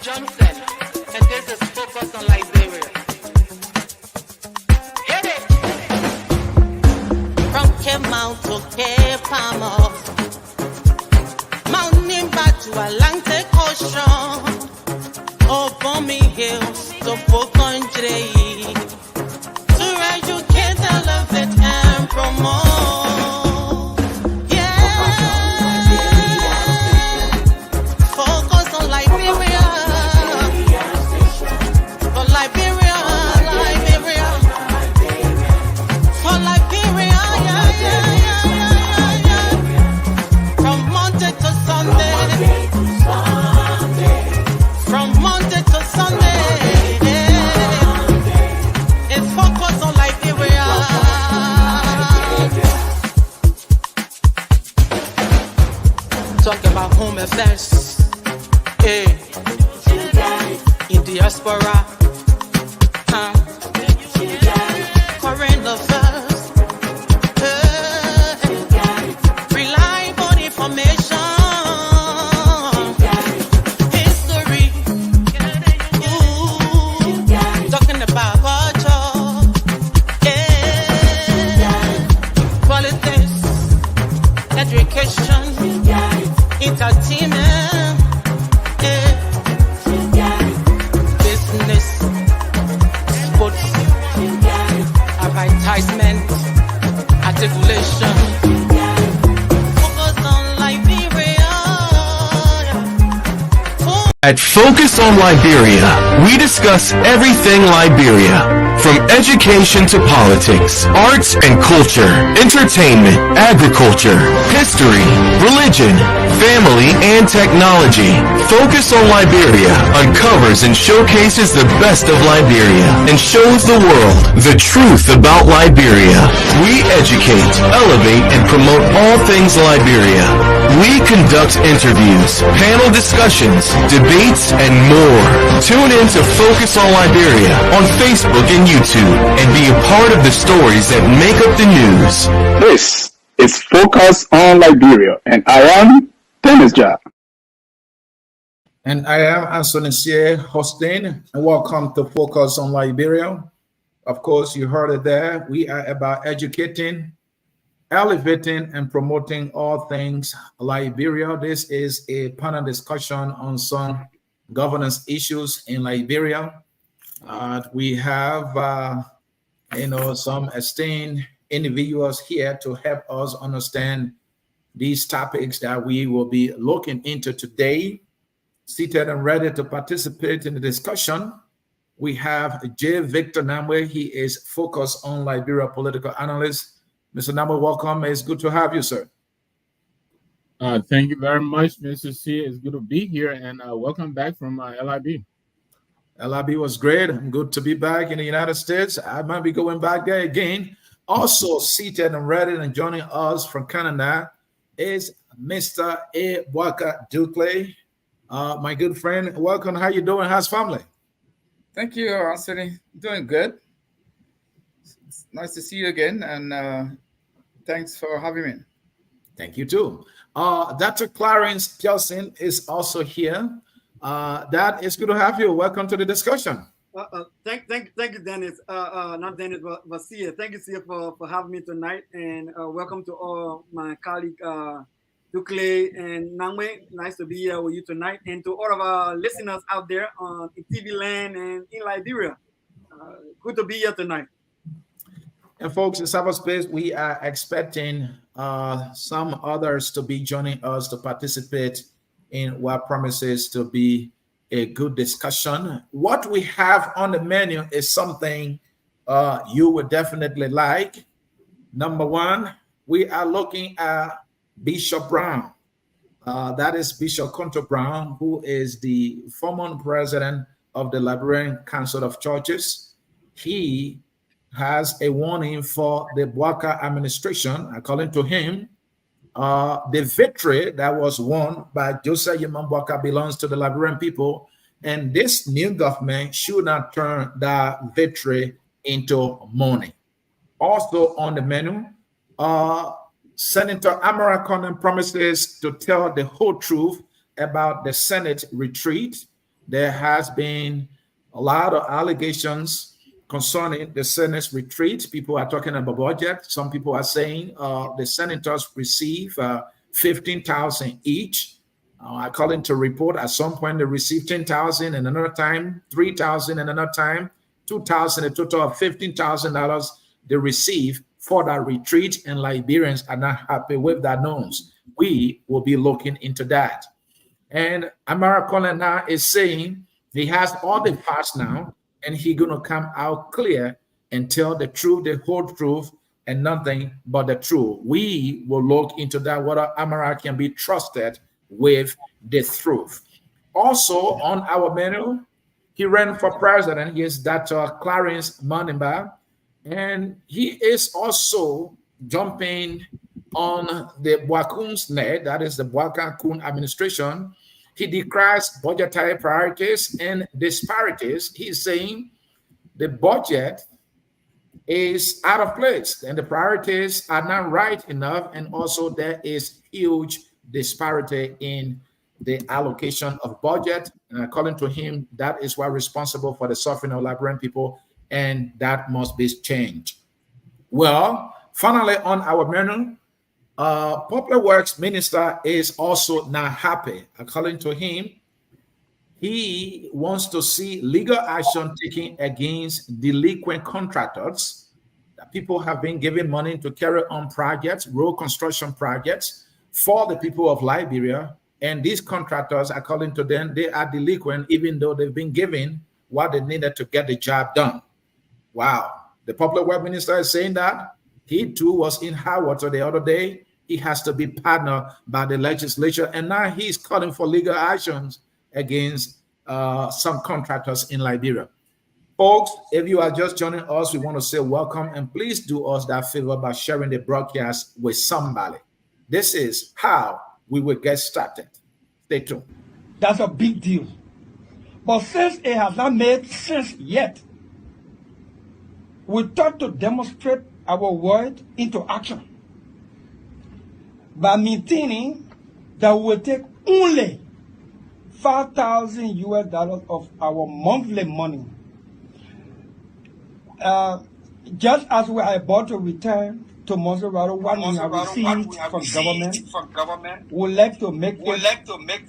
Johnson, and this is focused on Liberia. Hit it! From Cape Mount to Cape Palmer, mountain back to Atlantic Ocean, over me hills to full country, to educate, elevate, and promote. Talk about home affairs, hey, in diaspora, current affairs, hey, reliable information, history, ooh, talking about culture, hey, politics, education, entertainment, business, sports, advertisement, articulation. Focus on Liberia. At Focus on Liberia, we discuss everything Liberia. From education to politics, arts and culture, entertainment, agriculture, history, religion, family, and technology. Focus on Liberia uncovers and showcases the best of Liberia and shows the world the truth about Liberia. We educate, elevate, and promote all things Liberia. We conduct interviews, panel discussions, debates, and more. Tune in to Focus on Liberia on Facebook and YouTube and be a part of the stories that make up the news. This is Focus on Liberia, and I am Dennis Jar. And I am Anthony C. hosting, and welcome to Focus on Liberia. Of course, you heard it there. We are about educating, elevating, and promoting all things Liberia. This is a panel discussion on some governance issues in Liberia. We have, some esteemed individuals here to help us understand these topics that we will be looking into today. Seated and ready to participate in the discussion, we have J. Victor Namwe. He is Focused on Liberia political analyst. Mr. Namwe, welcome. It's good to have you, sir. Thank you very much, Mr. C. It's good to be here, and welcome back from LIB. LIB was great. Good to be back in the United States. I might be going back there again. Also seated and ready and joining us from Canada is Mr. A. Waka Dukley. My good friend, welcome. How you doing? How's family? Thank you, Anthony. Doing good. It's nice to see you again, and thanks for having me. Thank you too. Dr. Clarence Pelson is also here. That is good to have you. Welcome to the discussion. Thank you, Dennis. Not Dennis, but Sia. Thank you, Sia, for having me tonight, and welcome to all my colleague Dukley and Nangwe. Nice to be here with you tonight, and to all of our listeners out there on TV land and in Liberia. Good to be here tonight. And folks, in cyberspace, we are expecting some others to be joining us to participate in what promises to be a good discussion. What we have on the menu is something you would definitely like. Number one, we are looking at Bishop Brown. That is Bishop Conto Brown, who is the former president of the Liberian Council of Churches. He has a warning for the Bwaka administration. According to him, the victory that was won by Joseph Yeman Bwaka belongs to the Liberian people, and this new government should not turn that victory into money. Also on the menu, Senator Amara Conan promises to tell the whole truth about the Senate retreat. There has been a lot of allegations concerning the Senate's retreat. People are talking about budget. Some people are saying the senators receive 15,000 each. According to report, at some point they received 10,000, and another time 3,000, and another time 2,000. A total of $15,000 they receive for that retreat, and Liberians are not happy with that news. We will be looking into that. And Amara Collins now is saying he has all the facts now, and he's going to come out clear and tell the truth, the whole truth, and nothing but the truth. We will look into that, whether Amara can be trusted with the truth. Also on our menu, he ran for president. He is Dr. Clarence Manimba, and he is also jumping on the Bwakun's net, that is the Bwakakun administration. He decries budgetary priorities and disparities. He's saying the budget is out of place and the priorities are not right enough, and also there is huge disparity in the allocation of budget. And according to him, that is what responsible for the suffering of Liberian people, and that must be changed. Well, finally on our menu, Public Works Minister is also not happy. According to him, he wants to see legal action taken against delinquent contractors. People have been given money to carry on projects, road construction projects for the people of Liberia. And these contractors, according to them, they are delinquent, even though they've been given what they needed to get the job done. Wow. The Public Works Minister is saying that. He too was in high water the other day. He has to be partnered by the legislature, and now he's calling for legal actions against some contractors in Liberia. Folks, if you are just joining us, we want to say welcome, and please do us that favor by sharing the broadcast with somebody. This is how we will get started. Stay tuned. That's a big deal. But since it has not made sense yet, we thought to demonstrate our word into action by maintaining that we will take only $5,000 of our monthly money. Just as we are about to return to Monserrato, what we have received from government, we would like to make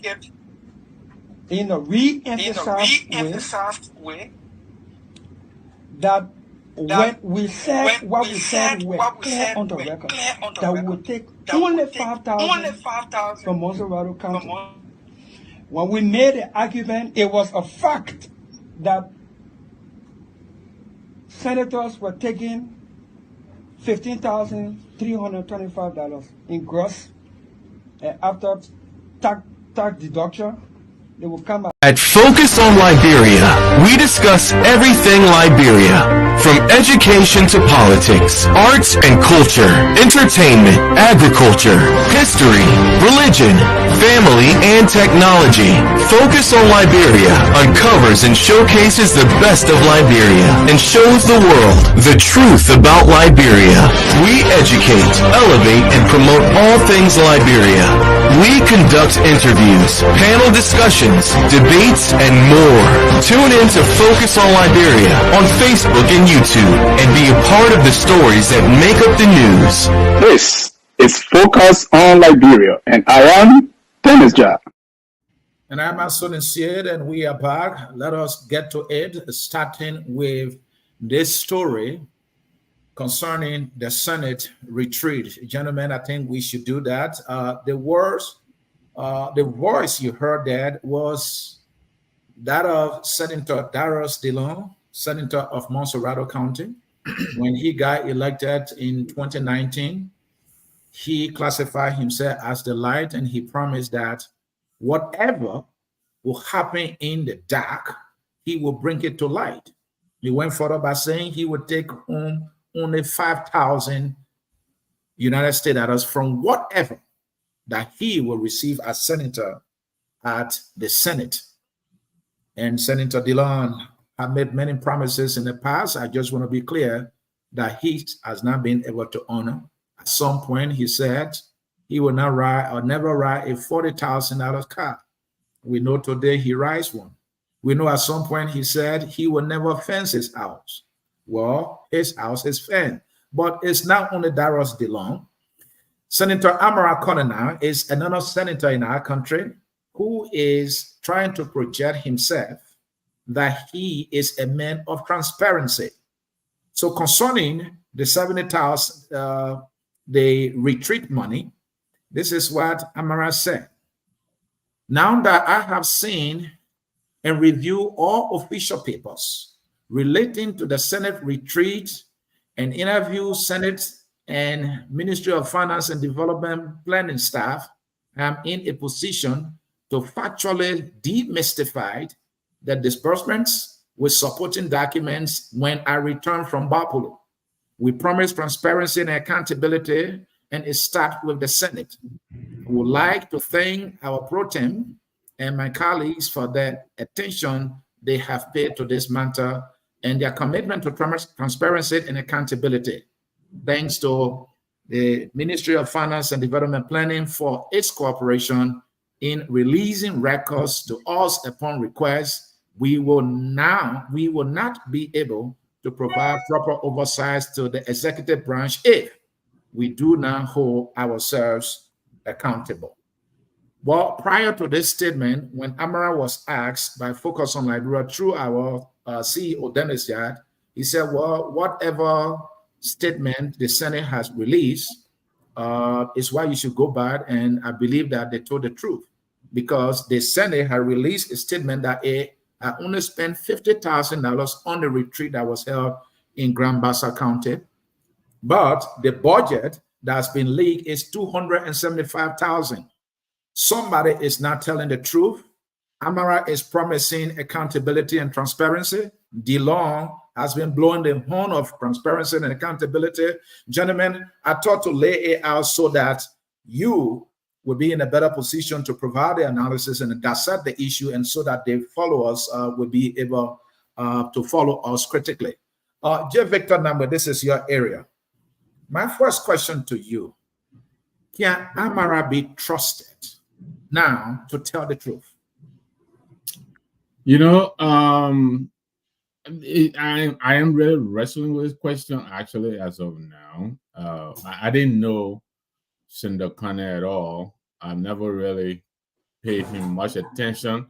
it in a re-emphasized way that when we said what we said, we're clear on the record that we will take only 5,000 from Monserrato County. When we made the argument, it was a fact that senators were taking $15,325 in gross, and after tax deduction, they will come out. At Focus on Liberia, we discuss everything Liberia, from education to politics, arts and culture, entertainment, agriculture, history, religion, family, and technology. Focus on Liberia uncovers and showcases the best of Liberia and shows the world the truth about Liberia. We educate, elevate, and promote all things Liberia. We conduct interviews, panel discussions, debates, and more. Tune in to Focus on Liberia on Facebook and YouTube and be a part of the stories that make up the news. This is Focus on Liberia, and I am Dennis Jar. And I'm Anthony Seed, and we are back. Let us get to it, starting with this story concerning the Senate retreat. Gentlemen, I think we should do that. The voice you heard that was that of Senator Darius Dillon, Senator of Monserrato County. When he got elected in 2019, he classified himself as the light, and he promised that whatever will happen in the dark, he will bring it to light. He went further by saying he would take home only 5,000 United States dollars from whatever that he will receive as senator at the Senate. And Senator Dillon had made many promises in the past. I just want to be clear that he has not been able to honor. At some point, he said he will not ride or never ride a $40,000 car. We know today he rides one. We know at some point he said he will never fence his house. Well, his house is fenced, but it's not only Darius DeLong. Senator Amara Conner is another senator in our country who is trying to project himself that he is a man of transparency. So concerning the 70,000, the retreat money, this is what Amara said. Now that I have seen and reviewed all official papers relating to the Senate retreat and interview Senate and Ministry of Finance and Development planning staff, I'm in a position to factually demystify the disbursements with supporting documents when I return from Bapulu. We promise transparency and accountability, and it starts with the Senate. I would like to thank our pro tem and my colleagues for the attention they have paid to this matter and their commitment to transparency and accountability. Thanks to the Ministry of Finance and Development Planning for its cooperation in releasing records to us upon request. We will not be able to provide proper oversight to the executive branch if we do not hold ourselves accountable. Well, prior to this statement, when Amara was asked by Focus on Liberia through our CEO, Dennis Yard, he said, well, whatever statement the Senate has released is why you should go back, and I believe that they told the truth, because the Senate had released a statement that it had only spent $50,000 on the retreat that was held in Grand Bassa County, but the budget that's been leaked is $275,000. Somebody is not telling the truth. Amara is promising accountability and transparency. DeLong has been blowing the horn of transparency and accountability. Gentlemen, I thought to lay it out so that you will be in a better position to provide the analysis and dissect the issue, and so that the followers will be able to follow us critically. J. Victor Number, this is your area. My first question to you, can Amara be trusted now to tell the truth? You know, I am really wrestling with this question actually as of now. I didn't know Senator Conner at all. I never really paid him much attention,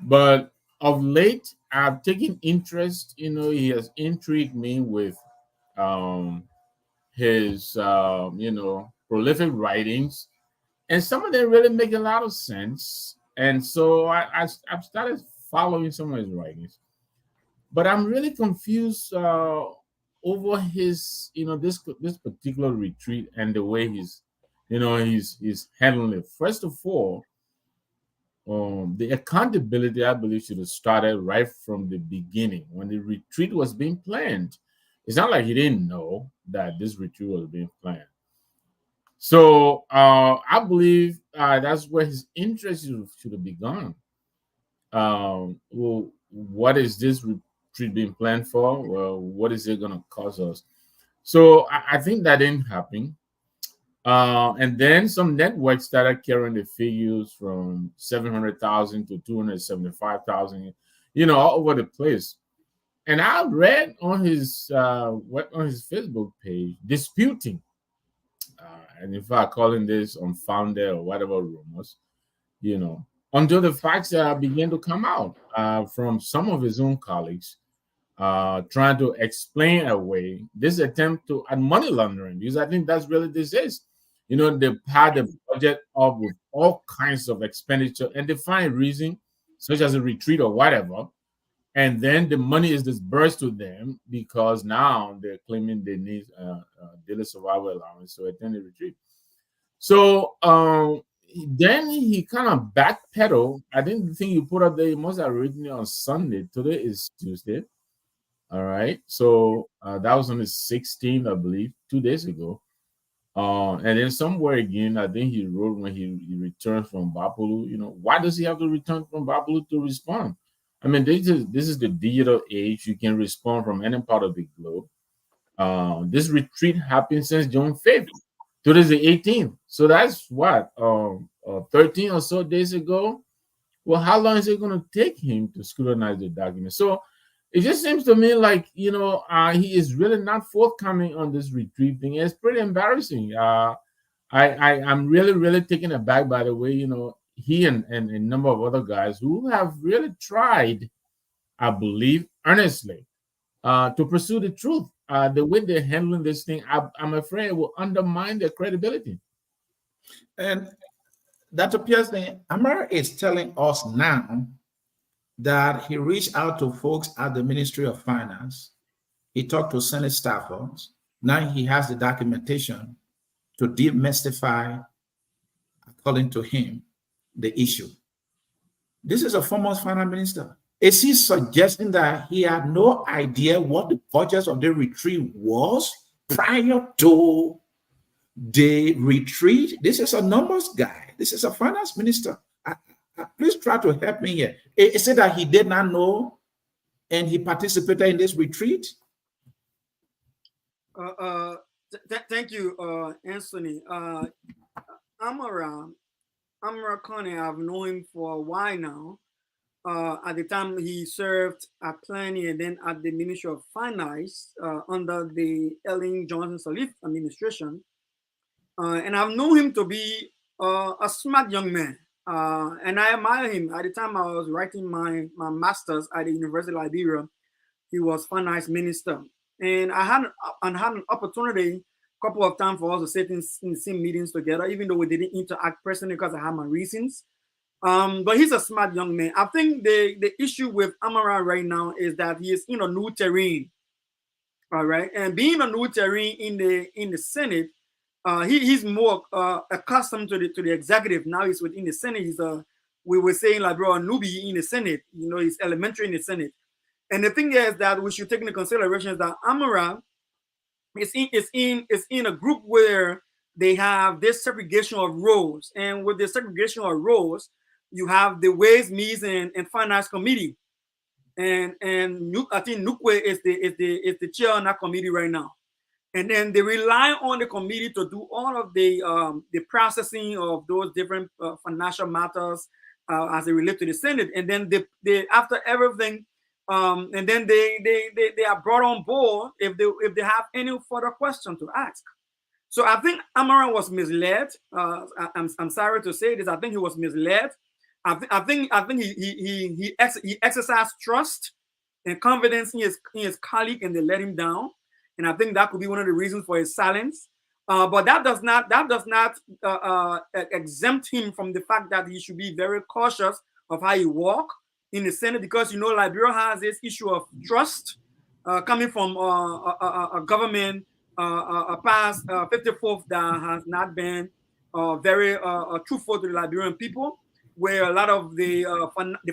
but of late I've taken interest. You know, he has intrigued me with his prolific writings, and some of them really make a lot of sense. And so I've started following some of his writings, but I'm really confused over his, this particular retreat and the way he's handling it. First of all, the accountability, I believe, should have started right from the beginning when the retreat was being planned. It's not like he didn't know that this retreat was being planned. So I believe that's where his interest should have begun. Well, what is this retreat being planned for? Well, what is it going to cost us? So I think that didn't happen. And then some networks started carrying the figures from 700,000 to 275,000, all over the place. And I read on his Facebook page disputing, and in fact calling this unfounded or whatever rumors, until the facts began to come out from some of his own colleagues, trying to explain away this attempt at money laundering, because I think that's really this is. They had the budget up with all kinds of expenditure and they find reason, such as a retreat or whatever, and then the money is disbursed to them because now they're claiming they need daily survival allowance to attend the retreat. So then he kind of backpedaled. I think the thing you put up there, you must have written it on Sunday. Today is Tuesday. All right. So that was on the 16th, I believe, 2 days ago. And then somewhere again, I think he wrote when he returned from Bapulu, why does he have to return from Bapulu to respond? I mean, this is the digital age. You can respond from any part of the globe. This retreat happened since June 5th. Today's the 18th. So that's what, 13 or so days ago. Well, how long is it going to take him to scrutinize the document? So it just seems to me like, he is really not forthcoming on this retreat thing. It's pretty embarrassing. I'm really, really taken aback by the way, he and a number of other guys who have really tried, I believe, earnestly to pursue the truth. The way they're handling this thing, I'm afraid will undermine their credibility. And Dr. Pearson, Amara is telling us now that he reached out to folks at the Ministry of Finance. He talked to Senate staffers. Now he has the documentation to demystify, according to him, the issue. This is a former finance minister. Is he suggesting that he had no idea what the budget of the retreat was prior to the retreat? This is a numbers guy. This is a finance minister. Please try to help me here. Is it that he did not know and he participated in this retreat? Thank you, Anthony. Amara Kane, I've known him for a while now. At the time he served at Planning and then at the Ministry of Finance under the Ellen Johnson Sirleaf administration. And I've known him to be a smart young man. And I admire him. At the time I was writing my master's at the University of Liberia, he was finance minister. And I had an opportunity a couple of times for us to sit in the same meetings together, even though we didn't interact personally because I had my reasons. But he's a smart young man. I think the issue with Amara right now is that he is in a new terrain. All right. And being a new terrain in the Senate, he's more accustomed to the executive. Now he's within the Senate. We were saying like, bro, a newbie in the Senate. He's elementary in the Senate. And the thing is that we should take into consideration is that Amara is in a group where they have this segregation of roles. And with the segregation of roles, you have the Ways, Means, and Finance Committee. And I think Nukwe is the chair on that committee right now. And then they rely on the committee to do all of the processing of those different financial matters as they relate to the Senate. And then they after everything, and then they are brought on board if they have any further question to ask. So I think Amara was misled. I'm sorry to say this. I think he was misled. I think he exercised trust and confidence in his colleague, and they let him down. And I think that could be one of the reasons for his silence. But that does not exempt him from the fact that he should be very cautious of how he walk in the Senate, because Liberia has this issue of trust coming from a government past 54th that has not been very truthful to the Liberian people, where a lot of the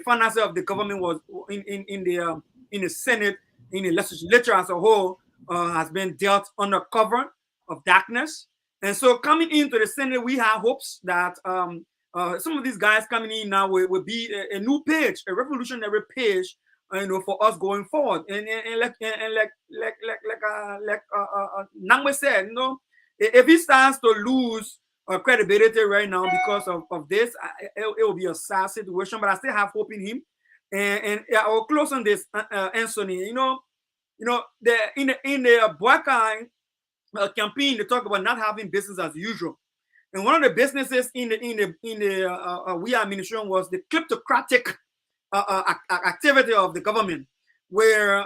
finances of the government was in the Senate, in the legislature as a whole, has been dealt under cover of darkness. And so coming into the Senate, we have hopes that some of these guys coming in now will be a new page, a revolutionary page, for us going forward. And like Nangwe said, if he starts to lose credibility right now because of this, it will be a sad situation. But I still have hope in him. And I'll close on this, Anthony. In the Boakai campaign, they talk about not having business as usual. And one of the businesses in the we administration was the kleptocratic activity of the government, where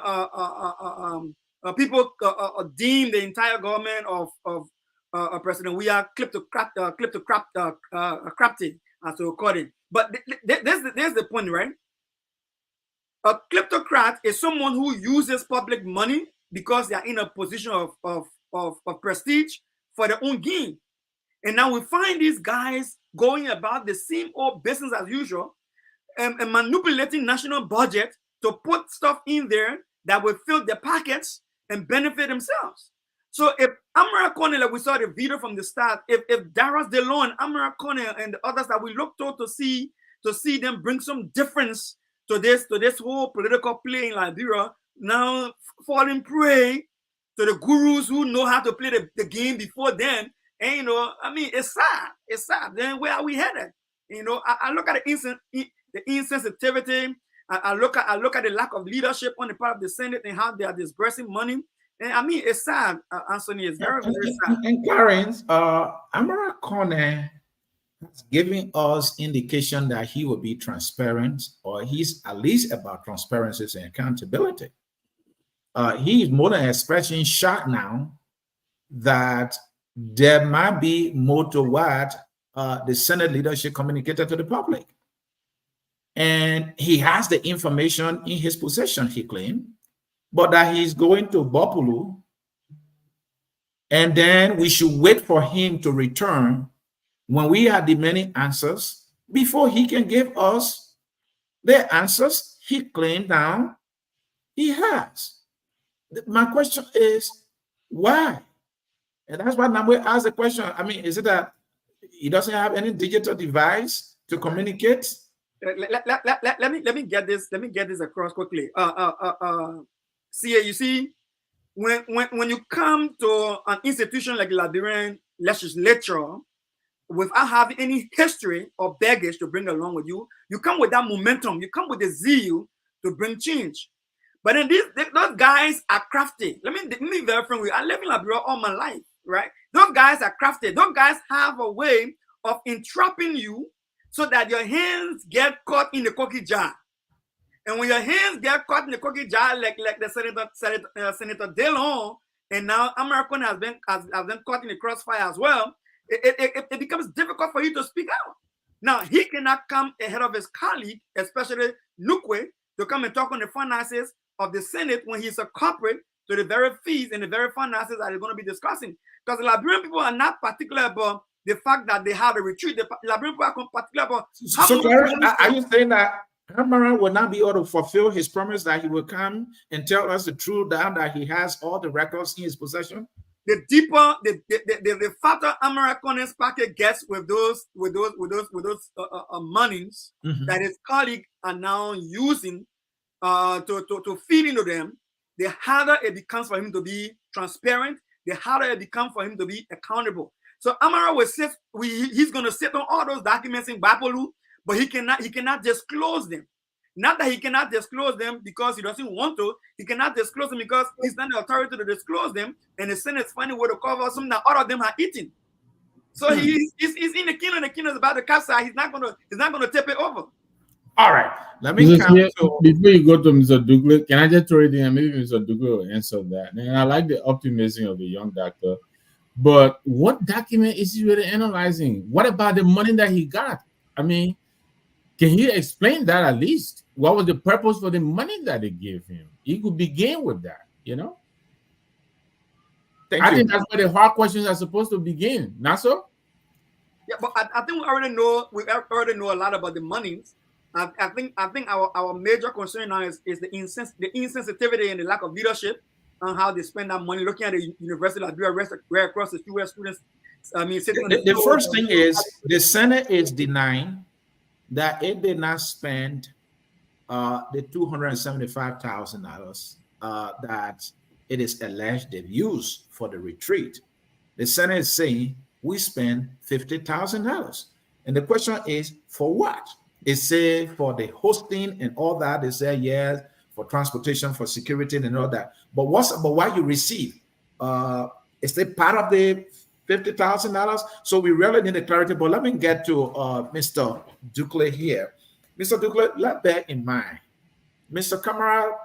people deem the entire government of President we are kleptocratic, as we call it. But there's the point, right? A kleptocrat is someone who uses public money because they are in a position of prestige for their own gain. And now we find these guys going about the same old business as usual and manipulating national budget to put stuff in there that will fill their pockets and benefit themselves. So if Amara Kane, like we saw the video from the start, if Darius DeLon, Amara Kane, and the others that we look to see them bring some difference to this whole political play in Liberia, now falling prey to the gurus who know how to play the game before then. And it's sad. It's sad. Then where are we headed? I look at the the insensitivity. I look at the lack of leadership on the part of the Senate and how they are disbursing money. And I mean, it's sad, Anthony. It's very, very sad. And Karen, Amara Kone has given us indication that he will be transparent, or he's at least about transparency and accountability. He is more than expressing shock now that there might be more to what the Senate leadership communicated to the public. And he has the information in his possession, he claimed, but that he's going to Bopulu, and then we should wait for him to return when we are demanding answers before he can give us the answers he claimed now he has. My question is, why? And that's why Namwe asked the question. I mean, is it that he doesn't have any digital device to communicate? Let me get this across quickly. See, you see, when you come to an institution like Liberian legislature without having any history or baggage to bring along with you, you come with that momentum, you come with the zeal to bring change. But then those guys are crafty. Let me be very frank with you. I live in Liberia all my life, right? Those guys are crafty. Those guys have a way of entrapping you so that your hands get caught in the cookie jar. And when your hands get caught in the cookie jar, like the Senator Delon, and now American has been caught in the crossfire as well, it becomes difficult for you to speak out. Now, he cannot come ahead of his colleague, especially Nukwe, to come and talk on the finances of the Senate when he's a culprit to the very fees and the very finances that they're going to be discussing. Because the Liberian people are not particular about the fact that they have a retreat. The Liberian people are particular about... So, Karen, are you saying that Amaran will not be able to fulfill his promise that he will come and tell us the truth down that he has all the records in his possession? The deeper, the fatter American's packet gets with those monies that his colleagues are now using to feed into them, the harder it becomes for him to be transparent, the harder it becomes for him to be accountable. So Amara will sit, he's going to sit on all those documents in Bapolu, but he cannot disclose them. Not that he cannot disclose them because he doesn't want to. He cannot disclose them because he's not the authority to disclose them, and the Senate's finding a way to cover something that all of them are eating. So he's in the kingdom. The kingdom is about to capsize. He's not gonna tip it over. All right. Let me come to... Before you go to Mr. Douglas, can I just throw it in? Maybe Mr. Douglas will answer that. And I like the optimism of the young doctor. But what document is he really analyzing? What about the money that he got? I mean, can he explain that at least? What was the purpose for the money that they gave him? He could begin with that, you know? I think that's where the hard questions are supposed to begin. Not so? Yeah, but I think we already know a lot about the monies. I think our major concern now is the insensitivity and the lack of leadership on how they spend that money. Looking at the University of Liberia, right across the US students. I mean, the first thing is the Senate is denying that it did not spend the $275,000 that it is alleged they've used for the retreat. The Senate is saying we spent $50,000, and the question is for what? It said for the hosting and all that. They say yes, for transportation, for security, and all that. But what you receive? Is it part of the $50,000? So we really need the clarity. But let me get to Mr. Duclay here. Mr. Duclay, let bear in mind, Mr. Kamara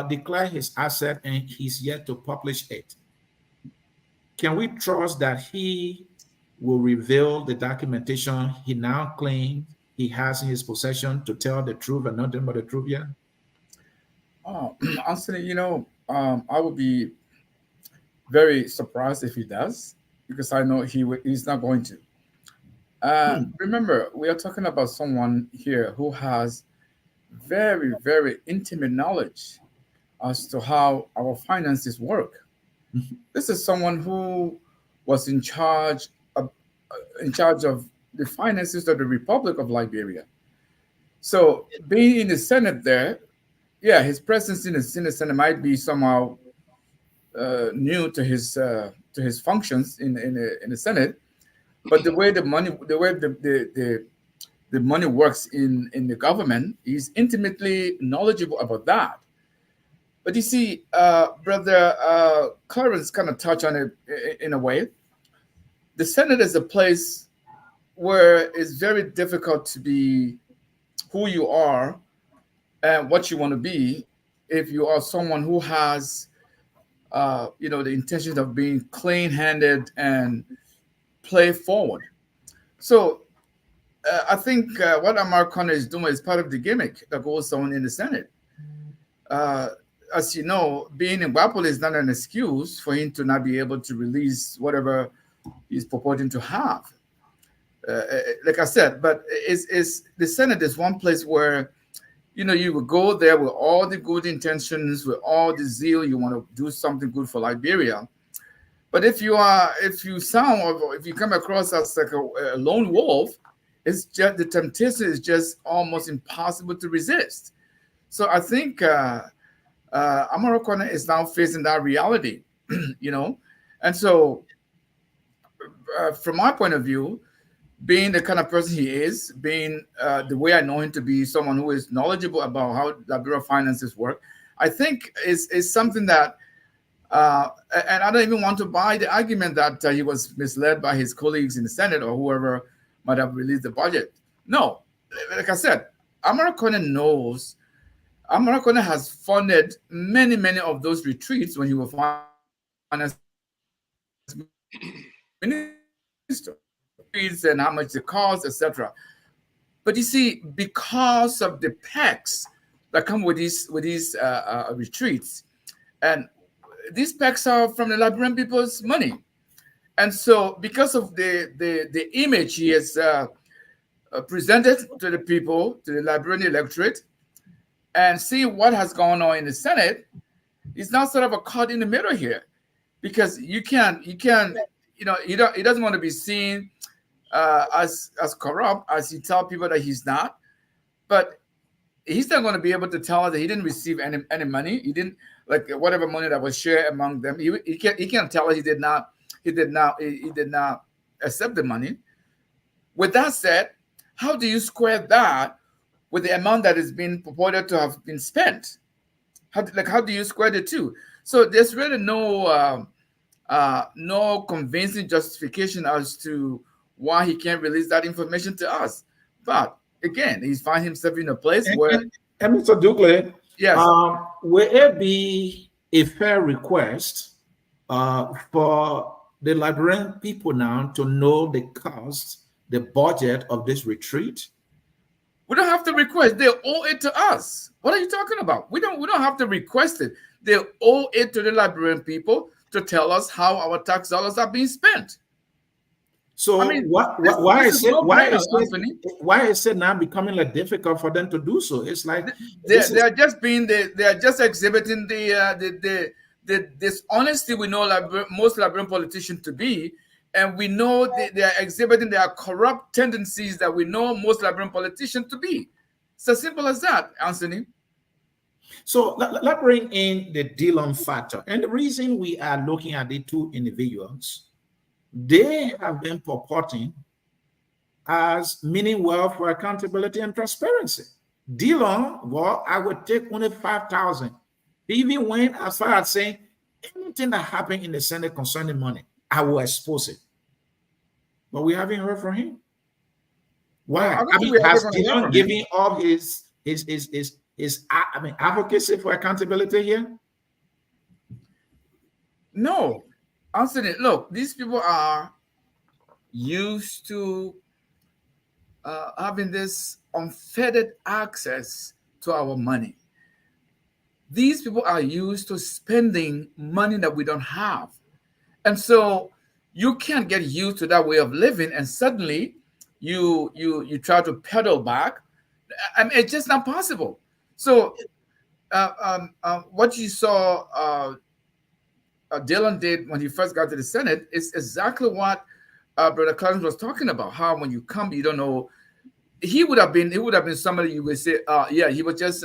declared his asset and he's yet to publish it. Can we trust that he will reveal the documentation he now claims he has in his possession to tell the truth and nothing but the truth? Yeah. Anthony, I would be very surprised if he does, because I know he's not going to. Remember, we are talking about someone here who has very, very intimate knowledge as to how our finances work. This is someone who was in charge of the finances of the Republic of Liberia. So being in the Senate there, yeah, his presence in the Senate might be somehow new to his functions in the Senate, but the way the money, the way the the money works in the government. He's intimately knowledgeable about that. But you see, Brother Clarence kind of touched on it in a way. The Senate is a place where it's very difficult to be who you are and what you want to be if you are someone who has, the intention of being clean-handed and play forward. So I think what Americana is doing is part of the gimmick that goes on in the Senate. As you know, being in WAPO is not an excuse for him to not be able to release whatever he's purporting to have. Like I said, but it's the Senate is one place where, you will go there with all the good intentions, with all the zeal, you want to do something good for Liberia. But if you come across as like a lone wolf, it's just the temptation is just almost impossible to resist. So I think Amarokona is now facing that reality, and so from my point of view, being the kind of person he is, being the way I know him to be, someone who is knowledgeable about how Liberia finances work, I think is something that, and I don't even want to buy the argument that he was misled by his colleagues in the Senate or whoever might have released the budget. No, like I said, Amarokona has funded many of those retreats when he was finance minister, and how much it costs, etc. But you see, because of the packs that come with these retreats, and these packs are from the Liberian people's money, and so because of the image he has presented to the people, to the Liberian electorate, and see what has gone on in the Senate, it's now sort of a caught in the middle here, because he doesn't want to be seen as corrupt as he tells people that he's not, but he's not going to be able to tell us that he didn't receive any money. He didn't, like, whatever money that was shared among them. He can't tell us he did not accept the money. With that said, how do you square that with the amount that is being purported to have been spent? How do you square the two? So there's really no convincing justification as to why he can't release that information to us. But again, he's found himself in a place where. And Mr. Dukley, yes, will it be a fair request for the Liberian people now to know the cost, the budget of this retreat? We don't have to request. They owe it to us. What are you talking about? We don't have to request it. They owe it to the Liberian people to tell us how our tax dollars are being spent. So why is it now becoming like difficult for them to do so? It's like they are just exhibiting the dishonesty we know most Liberian politicians to be, and we know they are exhibiting their corrupt tendencies that we know most Liberian politicians to be. It's as simple as that, Anthony. So let's bring in the Dillon factor, and the reason we are looking at the two individuals. They have been purporting as meaning wealth for accountability and transparency. Dillon, well, I would take only 5,000. He even went as far as saying anything that happened in the Senate concerning money, I will expose it. But we haven't heard from him. Why? Has Dillon giving up his advocacy for accountability here? No. Anthony, look, these people are used to having this unfettered access to our money. These people are used to spending money that we don't have. And so you can't get used to that way of living and suddenly you try to pedal back. I mean, it's just not possible. So what you saw Dillon did when he first got to the Senate is exactly what Brother Clarence was talking about. How when you come, you don't know. He would have been somebody you would say, he was just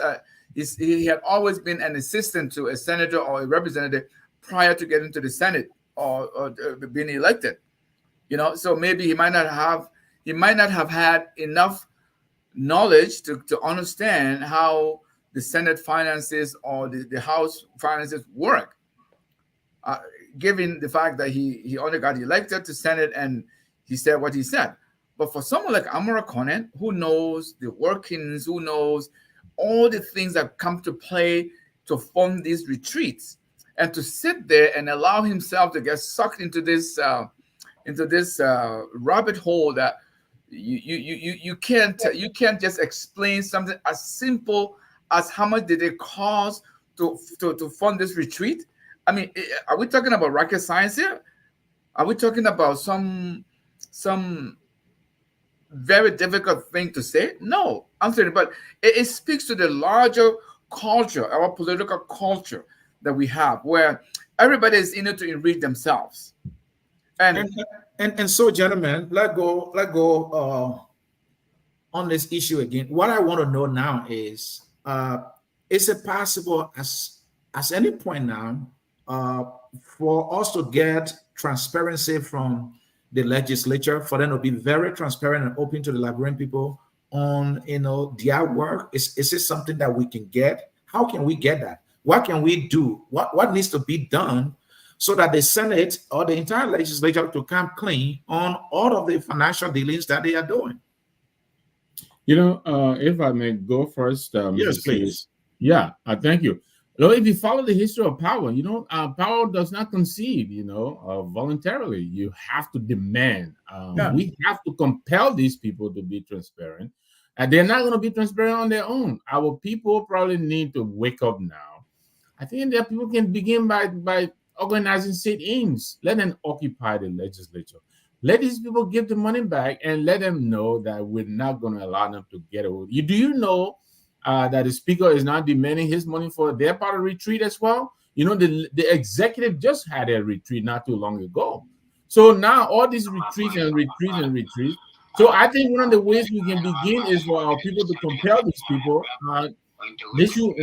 he had always been an assistant to a senator or a representative prior to getting to the Senate or being elected. So maybe he might not have had enough knowledge to understand how the Senate finances or the House finances work. Given the fact that he only got elected to Senate and he said what he said. But for someone like Amara Conant, who knows the workings, who knows all the things that come to play to fund these retreats, and to sit there and allow himself to get sucked into this rabbit hole that you can't just explain something as simple as how much did it cost to fund this retreat. I mean, are we talking about rocket science here? Are we talking about some very difficult thing to say? No, I'm saying, but it speaks to the larger culture, our political culture that we have, where everybody is in it to enrich themselves. And so, gentlemen, let's go on this issue again. What I want to know now is it possible at any point now for us to get transparency from the legislature, for them to be very transparent and open to the Liberian people on their work? Is it something that we can get? How can we get that? What can we do? What needs to be done so that the Senate or the entire legislature to come clean on all of the financial dealings that they are doing? If I may go first. Yes, please. Yeah, thank you. If you follow the history of power, power does not concede, voluntarily. You have to demand. We have to compel these people to be transparent. And they're not going to be transparent on their own. Our people probably need to wake up now. I think that people can begin by organizing sit-ins. Let them occupy the legislature. Let these people give the money back and let them know that we're not going to allow them to get away. Do you know that the speaker is now demanding his money for their part of retreat as well? The executive just had a retreat not too long ago. So now all these retreats. So I think one of the ways we can begin is for our people to compel these people. And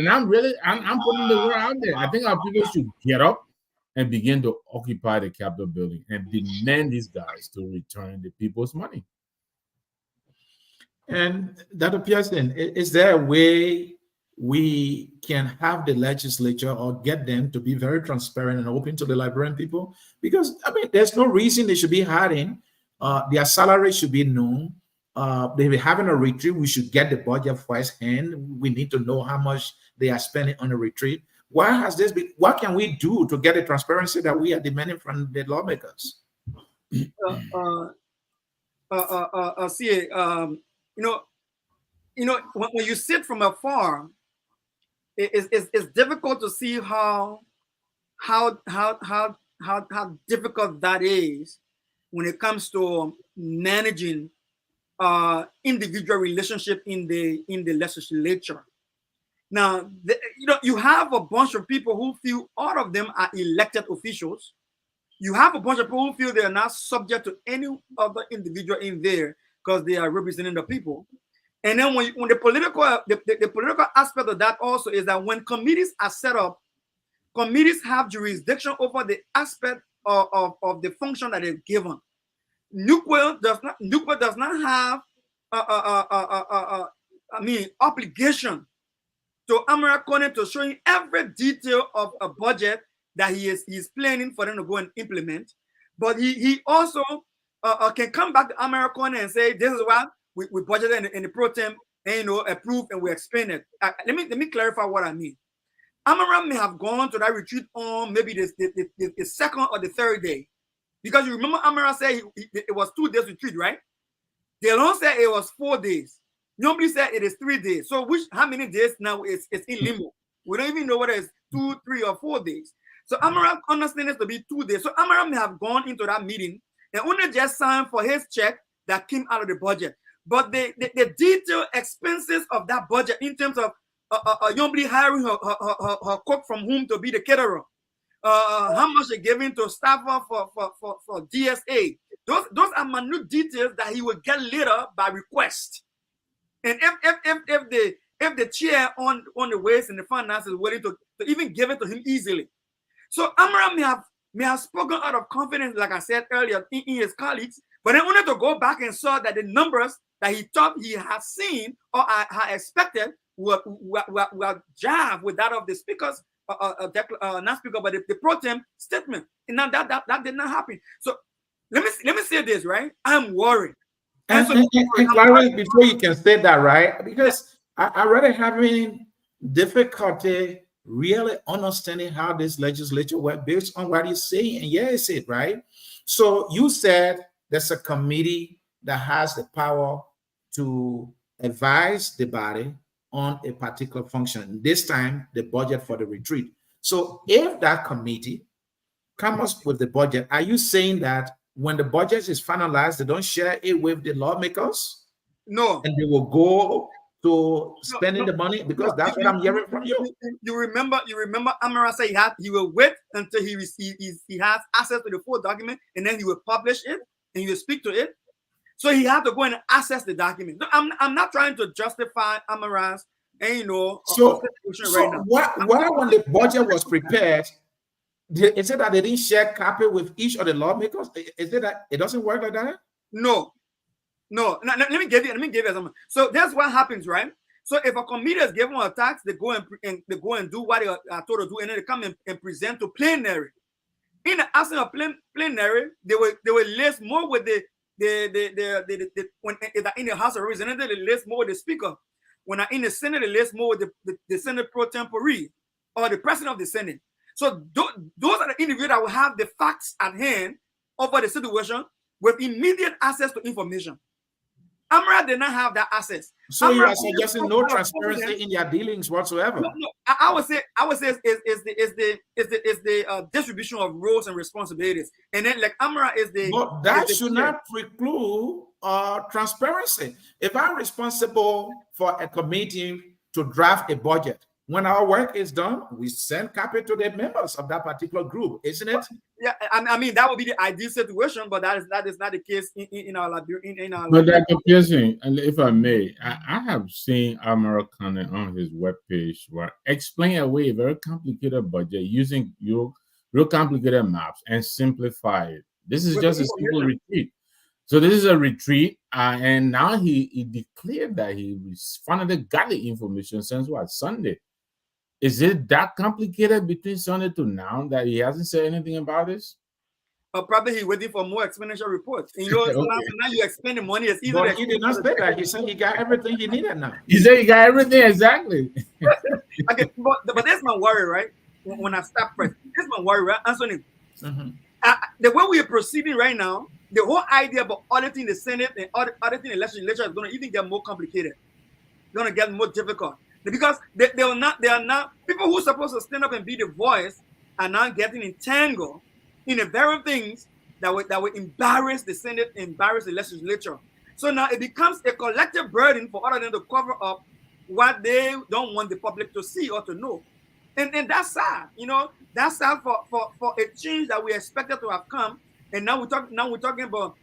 I'm putting the word out there. I think our people should get up and begin to occupy the Capitol building and demand these guys to return the people's money. And Dr. Pearson, is there a way we can have the legislature or get them to be very transparent and open to the Liberian people? Because, there's no reason they should be hiding. Their salary should be known. They be having a retreat. We should get the budget firsthand. We need to know how much they are spending on a retreat. Why has this been? What can we do to get the transparency that we are demanding from the lawmakers? When you sit from afar, it's difficult to see how difficult that is when it comes to managing individual relationship in the legislature. Now, you have a bunch of people who feel all of them are elected officials. You have a bunch of people who feel they are not subject to any other individual in there because they are representing the people. And then when the political aspect of that also is that when committees are set up, committees have jurisdiction over the aspect of the function that is given. Nuclear does not have obligation to Amara Conant to show him every detail of a budget that he's planning for them to go and implement. But he also can come back to Amara Conant and say, this is what we budgeted in the pro tem and approved and we expend it. Let me clarify what I mean. Amara may have gone to that retreat on maybe the second or the third day. Because you remember Amara said it was 2 days retreat, right? They don't say it was 4 days. Nobody said it is 3 days. So how many days now is in limbo? We don't even know whether it's 2, 3, or 4 days. So Amara understands it to be 2 days. So Amara may have gone into that meeting and only just signed for his check that came out of the budget. But the detailed expenses of that budget in terms of Yombly hiring her cook from whom to be the caterer, how much they're giving to staffer for DSA. Those are minute details that he will get later by request. And if the chair on the Ways and the Finance is willing to even give it to him easily. So Amara may have spoken out of confidence, like I said earlier, in his colleagues, but then only to go back and saw that the numbers that he thought he had seen or had expected were jive with that of the speaker's not speaker, but the pro tem statement. And now that did not happen. So let me say this, right? I'm worried. And Clarence, before you can say that, right? Because I really having difficulty really understanding how this legislature works based on what you say. And yes, it right. So you said there's a committee that has the power to advise the body on a particular function. This time, the budget for the retreat. So if that committee comes up with the budget, are you saying that when the budget is finalized, they don't share it with the lawmakers? No. And they will go to spending the money? Because that's what I'm hearing from you. You remember Amara said he will wait until he has access to the full document, and then he will publish it and he will speak to it. So he had to go and access the document. I'm not trying to justify Amara's, so right now. Why when the budget was prepared, is it that they didn't share copy with each of the lawmakers? Is it that it doesn't work like that? No. Let me give you something. So that's what happens, right? So if a committee is given a task, they go and do what they are told to do, and then they come and present to plenary. In the absence of plenary, they will list more with the when in the House of Representatives, they list more with the Speaker. When in the Senate, they list more with the Senate pro tempore or the President of the Senate. So those are the individuals that will have the facts at hand over the situation with immediate access to information. Amara did not have that access. So you are suggesting no transparency in their dealings whatsoever? No. I would say is the distribution of roles and responsibilities, and then like Amara is the. But that should not preclude transparency. If I'm responsible for a committee to draft a budget, when our work is done, we send copy to the members of that particular group, isn't it? Yeah, I mean that would be the ideal situation, but that is not the case in our Liberia. But Dr. Pearson, and if I may, I have seen Amara Kane on his webpage where explain away a very complicated budget using real complicated maps and simplify it. This is just a simple retreat. So this is a retreat, and now he declared that he finally got the information since what, Sunday. Is it that complicated between Sunday to now that he hasn't said anything about this? Probably he's waiting for more expendincial reports. And so now you expend the money. It's easy. But he did not say that. He said he got everything he needed now. He said he got everything, exactly. Okay, but that's my worry, right? When I start press, that's my worry, right, Anthony? Mm-hmm. The way we are proceeding right now, the whole idea about auditing the Senate and auditing the legislature is going to even get more complicated. It's going to get more difficult. Because they are not people who are supposed to stand up and be the voice are now getting entangled in the very things that will embarrass the Senate, embarrass the legislature. So now it becomes a collective burden for all of them to cover up what they don't want the public to see or to know. And that's sad, that's sad for a change that we expected to have come. And now we're talking about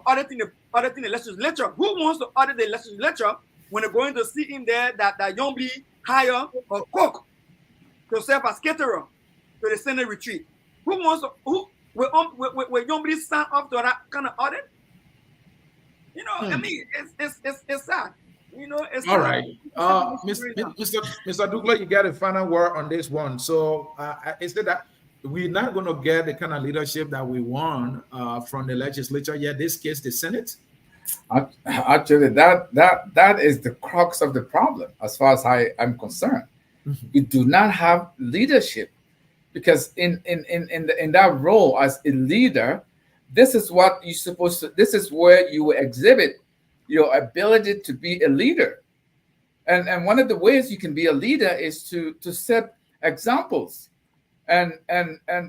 auditing the legislature. Who wants to audit the legislature when they're going to see in there that Yombly hire a cook to serve as caterer to the Senate retreat? Who will Yombly sign up to that kind of audit? I mean, it's sad. It's all right. Mr. Douglas, you got a final word on this one. So instead that we're not going to get the kind of leadership that we want from the legislature yet. This case, the Senate. Actually, that is the crux of the problem, as far as I am concerned. Mm-hmm. We do not have leadership, because in that role as a leader, this is what you're supposed to. This is where you exhibit your ability to be a leader, and one of the ways you can be a leader is to set examples, and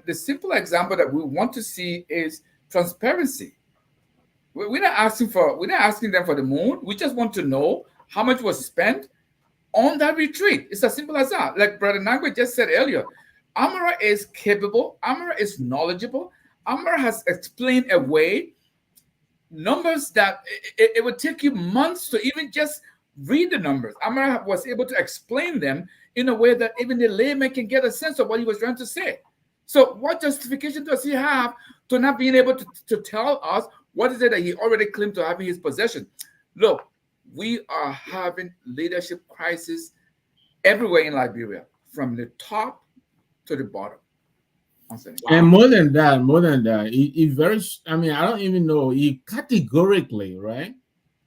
the simple example that we want to see is transparency. We're not asking them for the moon. We just want to know how much was spent on that retreat. It's as simple as that. Like Brother Nangwe just said earlier, Amara is capable. Amara is knowledgeable. Amara has explained away numbers that it would take you months to even just read the numbers. Amara was able to explain them in a way that even the layman can get a sense of what he was trying to say. So what justification does he have to not being able to tell us What is it that he already claimed to have in his possession? Look, we are having leadership crisis everywhere in Liberia, from the top to the bottom. And more than that, he very, I mean, I don't even know, he categorically, right,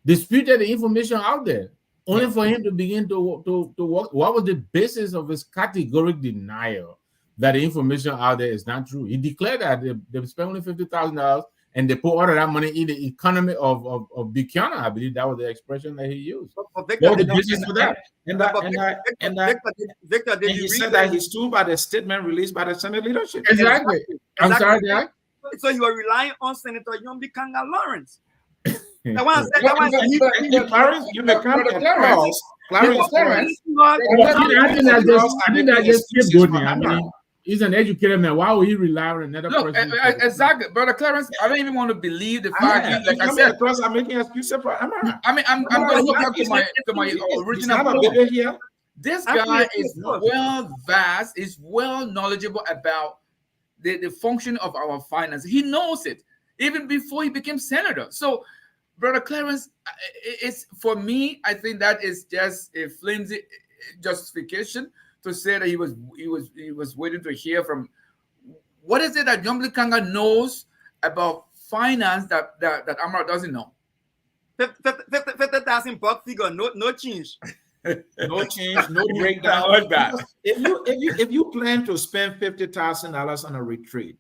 disputed the information out there, only for him to begin to work. What was the basis of his categorical denial that the information out there is not true? He declared that they spent only $50,000 and they put all of that money in the economy of Buchanan. I believe that was the expression that he used. Victor, What was the basis for that? Victor, did he you said read that he stood by the statement released by the Senate leadership. Exactly. I'm sorry, Jack. So you are relying on Senator Yombi Kanga Lawrence. The one said, You may come and Clarence. I think that just scapegoating. I mean, he's an educated man. Why would he rely on another person? Exactly, Brother Clarence. I don't even want to believe the fact. Like I said, I'm making excuses for. I'm going to go back to my original point. Here. This guy is well versed, is well knowledgeable about the function of our finance. He knows it even before he became senator. So, Brother Clarence, it's for me, I think that is just a flimsy justification to say that he was waiting to hear from. What is it that Yombi Kanga knows about finance that Amara doesn't know? 50,000 buck figure, no change. No change, no breakdown. Like that. If you plan to spend $50,000 on a retreat,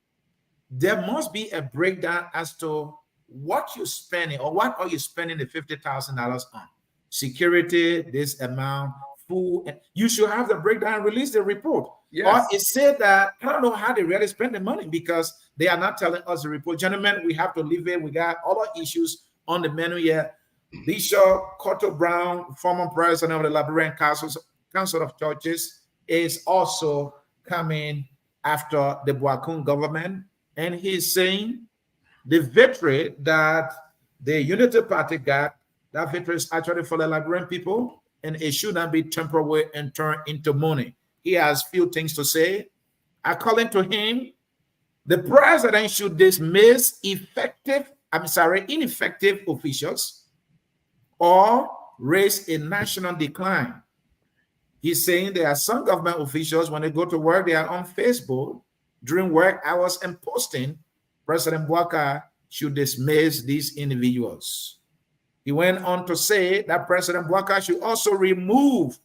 there must be a breakdown as to what you're spending, or what are you spending the $50,000 on? Security, this amount, food. And you should have the breakdown and release the report. Yes. Or it said that I don't know how they really spend the money, because they are not telling us the report. Gentlemen, we have to leave it. We got other issues on the menu here. Bishop Cotto Brown, former president of the Liberian Council of Churches, is also coming after the Boakun government, and he's saying the victory that the Unity Party got, that victory is actually for the Liberian people, and it should not be temporary and turned into money. He has few things to say. According to him, the president should dismiss ineffective officials or raise a national decline. He's saying there are some government officials, when they go to work, they are on Facebook during work hours and posting. President Bouaka should dismiss these individuals. He went on to say that President Bouaka should also remove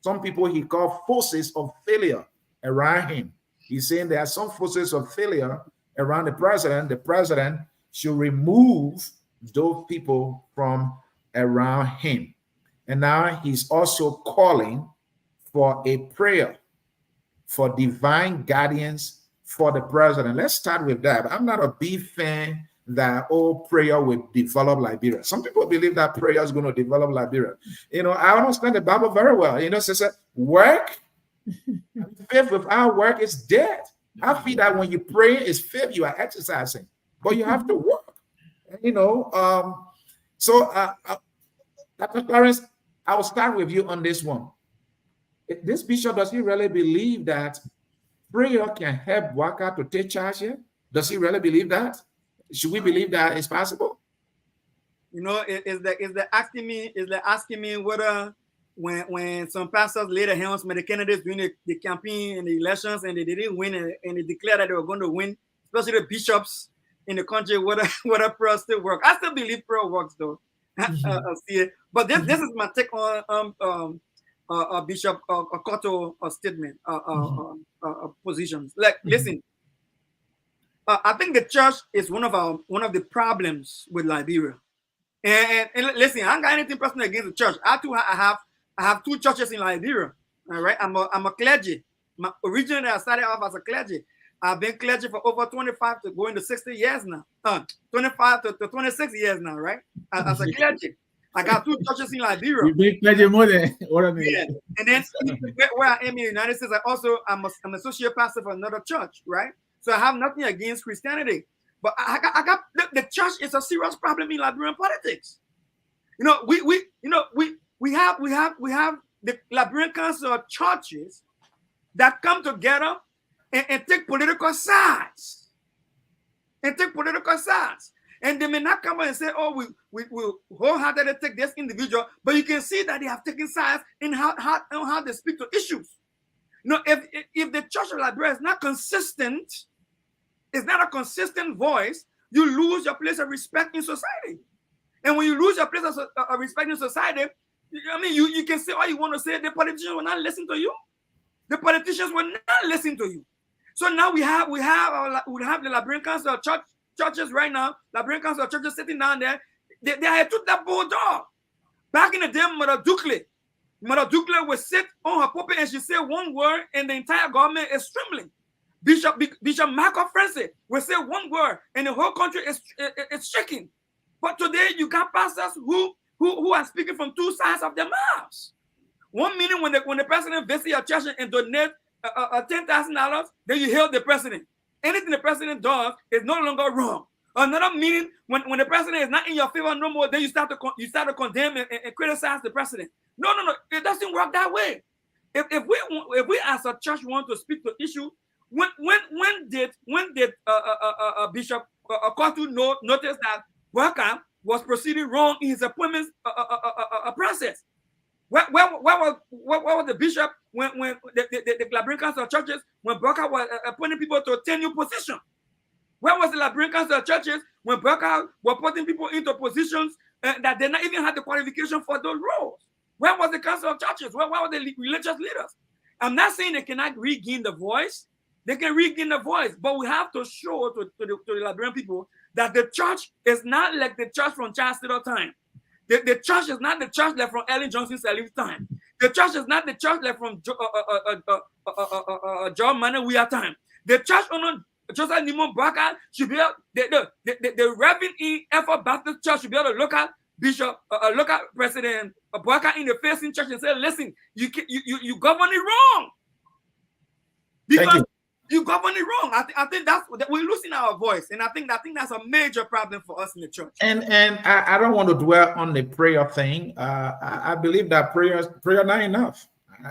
some people he called forces of failure around him. He's saying there are some forces of failure around the president. The president should remove those people from around him. And now he's also calling for a prayer for divine guardians for the president. Let's start with that. I'm not a big fan that prayer will develop Liberia. Some people believe that prayer is going to develop Liberia. I understand the Bible very well. It says work, faith without work is dead. I feel that when you pray, it's faith, you are exercising, but you have to work. Dr. Clarence, I will start with you on this one. This bishop, does he really believe that prayer can help Bouaka to take charge here? Does he really believe that? Should we believe that it's possible? Is the asking me whether when some pastors laid their hands on the candidates during the campaign and the elections and they didn't win and they declared that they were going to win, especially the bishops in the country, whether prayer still works. I still believe prayer works though. But this is my take on Bishop Cotto statement positions. Listen, I think the church is one of the problems with Liberia. And listen, I ain't got anything personal against the church. I have two churches in Liberia. All right, I'm a clergy. Originally, I started off as a clergy. I've been clergy for over 25 to going to 60 years now. 25 to 26 years now, right? As a clergy. I got two churches in Liberia. You've been clergy more than what I mean. Yeah. And then where I am in the United States, I'm an associate pastor for another church, right? So I have nothing against Christianity. But I got the church is a serious problem in Liberian politics. We have the Liberian Council of Churches that come together and take political sides. And they may not come out and say, oh, we wholeheartedly take this individual, but you can see that they have taken sides in how they speak to issues. If the church of Liberia is not consistent, it's not a consistent voice, you lose your place of respect in society. And when you lose your place of respect in society, I mean, you can say all you want to say, the politicians will not listen to you. The politicians will not listen to you. So now we have the Liberian Council of Churches right now. Liberian Council of Churches sitting down there. They are took that bulldog. Back in the day, Mother Dukley would sit on her pulpit and she said one word and the entire government is trembling. Bishop Michael Francis will say one word and the whole country is shaking. But today you got pastors who are speaking from two sides of their mouths. One minute when the president visits your church and donate $10,000, then you hail the president. Anything the president does is no longer wrong. Another meeting when the president is not in your favor no more, then you start to condemn and criticize the president. No, it doesn't work that way. If we as a church want to speak to issue, when did Bishop Kotu notice that Walker was proceeding wrong in his appointment process? Where was the bishop when the Liberian Council of Churches when Walker was appointing people to a tenure position? Where was the Liberian Council of Churches when Walker was putting people into positions that did not even have the qualification for those roles? Where was the Council of Churches? Where were the religious leaders? I'm not saying they cannot regain the voice. They can regain the voice, but we have to show to the Liberian people that the church is not like the church from Charles Taylor time. The church is not the church like from Ellen Johnson Sirleaf's time. The church is not the church like from John Manuel Weir time. The church on Joseph Nimon Barker should be able, the Reverend in Effort Baptist Church should be able to look at Bishop, look at President Barker in the face in church and say, listen, you govern it wrong. Because you govern it wrong. I think that's we're losing our voice, and I think that's a major problem for us in the church. And I don't want to dwell on the prayer thing. I believe that prayer not enough.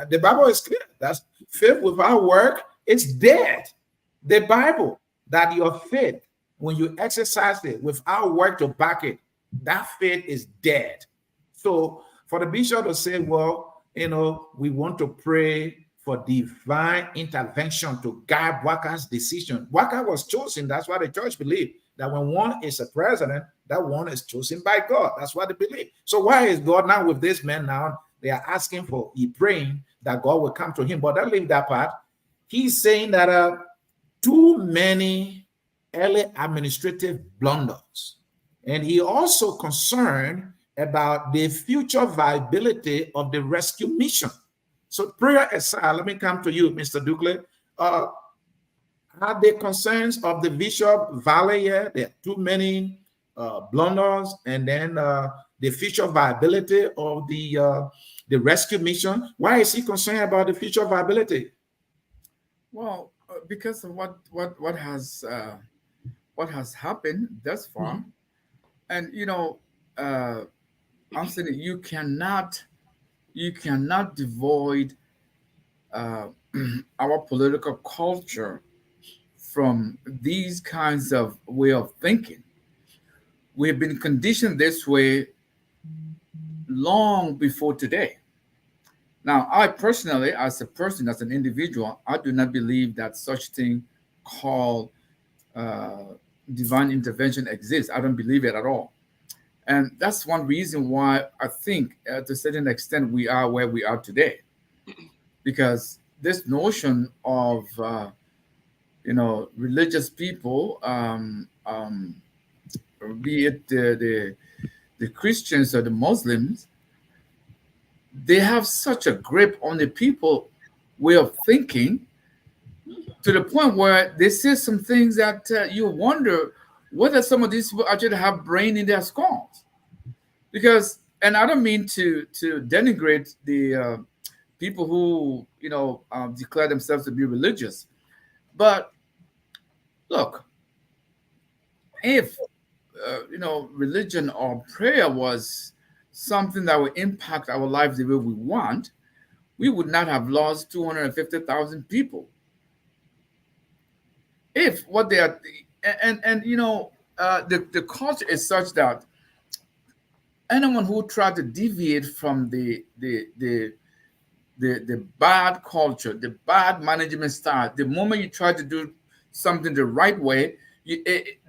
The Bible is clear. That's faith without work, it's dead. The Bible that your faith, when you exercise it without work to back it, that faith is dead. So for the bishop to say, well, we want to pray for divine intervention to guide Walker's decision. Walker was chosen. That's what the church believed, that when one is a president, that one is chosen by God. That's what they believe. So why is God now with this man now? They are asking for, praying that God will come to him. But don't leave that part. He's saying that too many early administrative blunders. And he also concerned about the future viability of the rescue mission. So prayer aside, let me come to you, Mr. Dukley. Are the concerns of the bishop valid here? There are too many blunders, and then the future viability of the rescue mission. Why is he concerned about the future viability? Well, because of what has happened thus far, and Anthony, you cannot devoid our political culture from these kinds of way of thinking. We've been conditioned this way long before today. Now, I personally, as a person, as an individual, I do not believe that such thing called divine intervention exists. I don't believe it at all. And that's one reason why I think, to a certain extent, we are where we are today. Because this notion of, religious people, be it the Christians or the Muslims, they have such a grip on the people way of thinking, to the point where they say some things that you wonder whether some of these people actually have brain in their skulls. Because, and I don't mean to denigrate the people who declare themselves to be religious, but look, if religion or prayer was something that would impact our lives the way we want, we would not have lost 250,000 people. If what they are, and the culture is such that anyone who tried to deviate from the bad culture, the bad management style, the moment you try to do something the right way,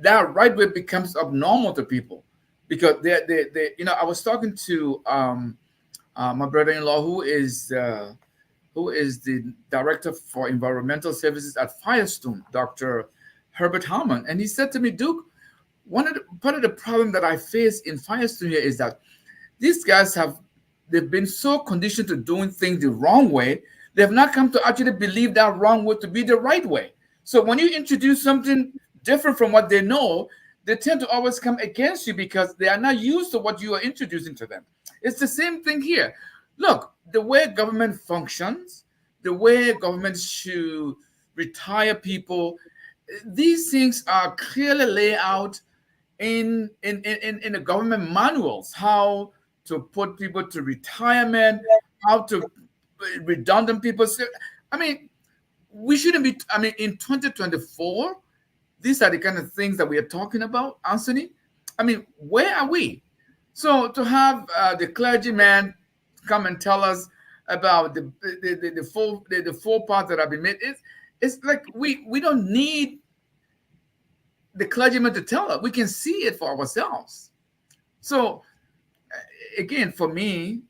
that right way becomes abnormal to people, because they you know, I was talking to my brother-in-law who is the director for environmental services at Firestone, Dr. Herbert Harmon, and he said to me, Duke, part of the problem that I face in Firestone here is that these guys they've been so conditioned to doing things the wrong way, they have not come to actually believe that wrong way to be the right way. So when you introduce something different from what they know, they tend to always come against you because they are not used to what you are introducing to them. It's the same thing here. Look, the way government functions, the way government should retire people, these things are clearly laid out in the government manuals, how to put people to retirement, how to redundant people. I mean, we shouldn't be, I mean, in 2024, these are the kind of things that we are talking about, Anthony. I mean, where are we? So to have the clergyman come and tell us about the full parts that have been made, it's like we don't need the clergyman to tell us. We can see it for ourselves. So again, for me,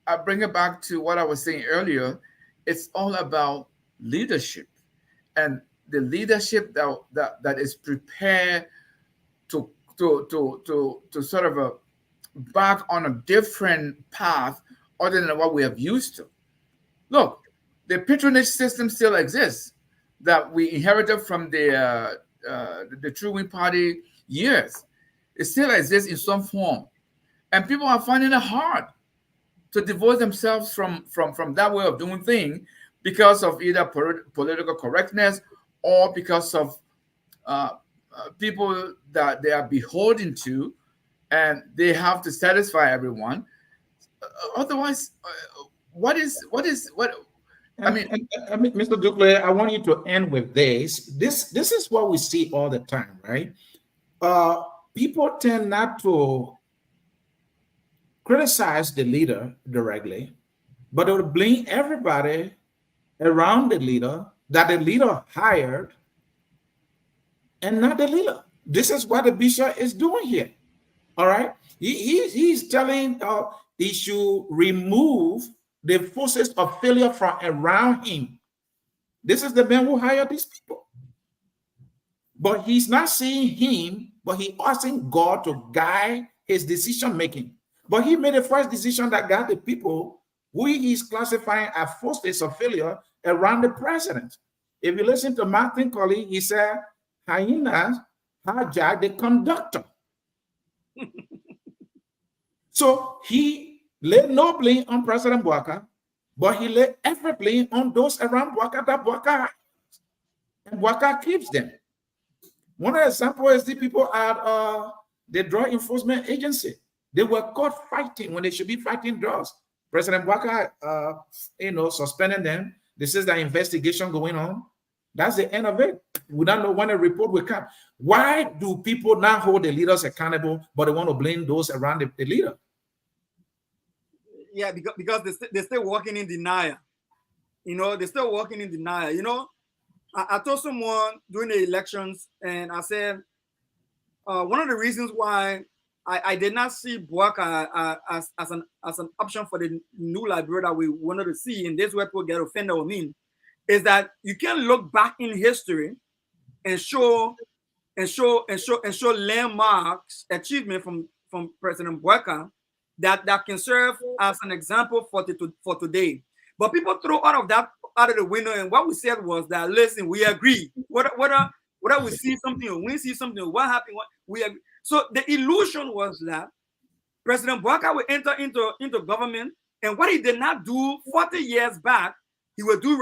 I bring it back to what I was saying earlier. It's all about leadership, and the leadership that is prepared to sort of back on a different path other than what we have used to. Look, the patronage system still exists that we inherited from the True Wing Party years. It still exists in some form, and people are finding it hard to divorce themselves from that way of doing things because of either political correctness or because of people that they are beholden to, and they have to satisfy everyone. Otherwise, what? I mean, Mr. Ducle, I want you to end with this. This is what we see all the time, right? People tend not to criticize the leader directly, but they will blame everybody around the leader that the leader hired and not the leader. This is what the bishop is doing here. All right. He's telling he should remove the forces of failure from around him. This is the man who hired these people. But he's not seeing him, but he asking God to guide his decision making. But he made the first decision that got the people who he is classifying as forces of failure around the president. If you listen to Martin Colley, he said, hyenas hijacked the conductor. So he laid no blame on President Bouaka, but he laid every blame on those around Bouaka that Bouaka, and Bouaka keeps them. One example is the people at the Drug Enforcement Agency. They were caught fighting when they should be fighting drugs. President Bouaka, suspended them. This is the investigation going on. That's the end of it. We don't know when a report will come. Why do people not hold the leaders accountable, but they want to blame those around the leader? Yeah, because they're still working in denial. They're still working in denial. I told someone during the elections, and I said, one of the reasons why I did not see Bouaka as an option for the new Liberia that we wanted to see, and this is where people get offended with me, is that you can look back in history and show landmarks achievement from President Bouaka that can serve as an example for today. But people throw all of that out of the window, and what we said was that, listen, we agree. Whether we see something or we see something, what happened, we agree. So the illusion was that President Bouaka would enter into government, and what he did not do 40 years back, he would do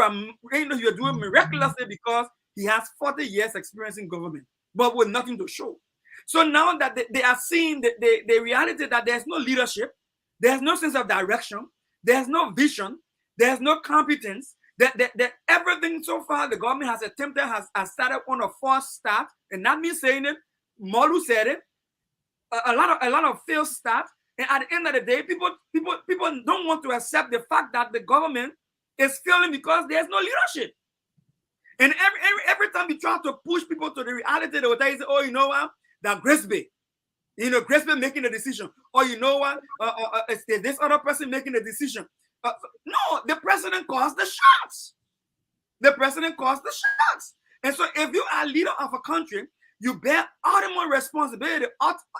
miraculously because he has 40 years experience in government, but with nothing to show. So now that they are seeing the reality that there's no leadership, there's no sense of direction, there's no vision, there's no competence, that everything so far the government has attempted has started on a false start, and not me saying it. Molu said it. A lot of failed staff, and at the end of the day, people don't want to accept the fact that the government is failing because there's no leadership. And every time you try to push people to the reality, they will tell you, oh, you know what, that Grace Bay, Grace Bay making the decision, or you know what, this other person making the decision. No, the president calls the shots. The president calls the shots. And so if you are leader of a country, you bear ultimate responsibility.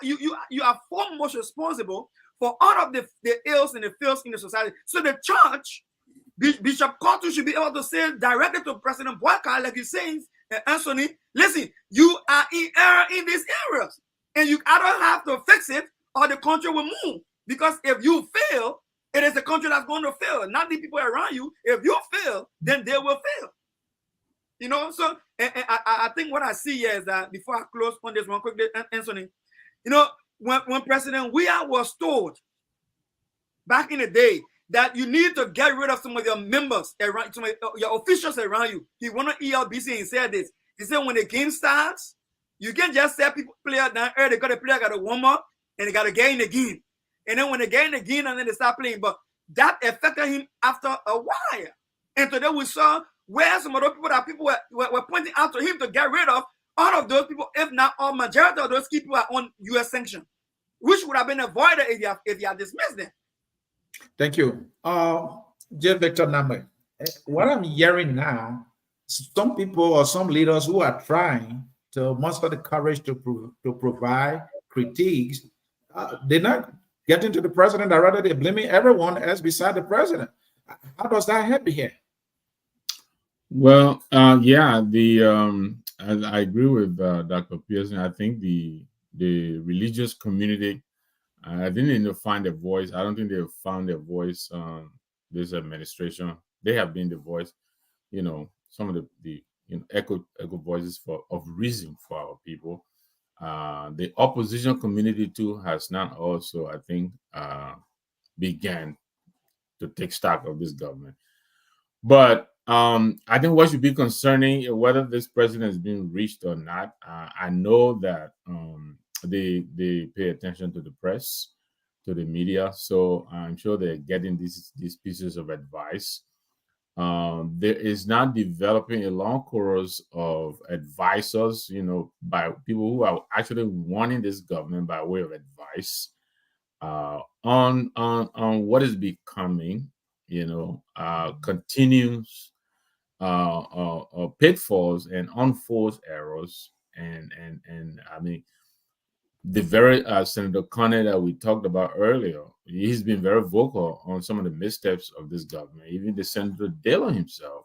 You are foremost responsible for all of the ills and the fails in the society. So the church, Bishop Cotto should be able to say directly to President Boyka, like he's saying, Anthony, listen, you are in error in these areas. And you either have to fix it or the country will move. Because if you fail, it is the country that's going to fail, not the people around you. If you fail, then they will fail. So and I think what I see here is that, before I close on this one quickly, Anthony, when President Weah was told back in the day that you need to get rid of some of your members around, some of your officials around you. He went on ELBC and he said this. He said, when the game starts, you can't just say people player down here, they got a player, got to warm up, and they got to get in the game. And then when they get in the game, and then they start playing. But that affected him after a while. And today we saw where some of those people that people were pointing out to him to get rid of, all of those people, if not all, majority of those people are on U.S. sanction, which would have been avoided if you had dismissed them. Thank you. J. Victor Namwe, what I'm hearing now, some people or some leaders who are trying to muster the courage to provide critiques, they're not getting to the president, or rather they're blaming everyone else beside the president. How does that happen here? Well, yeah, I agree with Dr. Pearson. I think the religious community, I think they need to find a voice. I don't think they've found their voice. This administration, they have been the voice. Some of the echo voices of reason for our people. The opposition community too has not also, I think, began to take stock of this government. But I think what should be concerning, whether this president is being reached or not, I know that they pay attention to the press, to the media, so I'm sure they're getting these pieces of advice. There is now developing a long chorus of advisors, by people who are actually wanting this government by way of advice on what is becoming, continuous pitfalls and unforced errors, and I mean, the very Senator Conner that we talked about earlier, he's been very vocal on some of the missteps of this government. Even the Senator Dillon himself,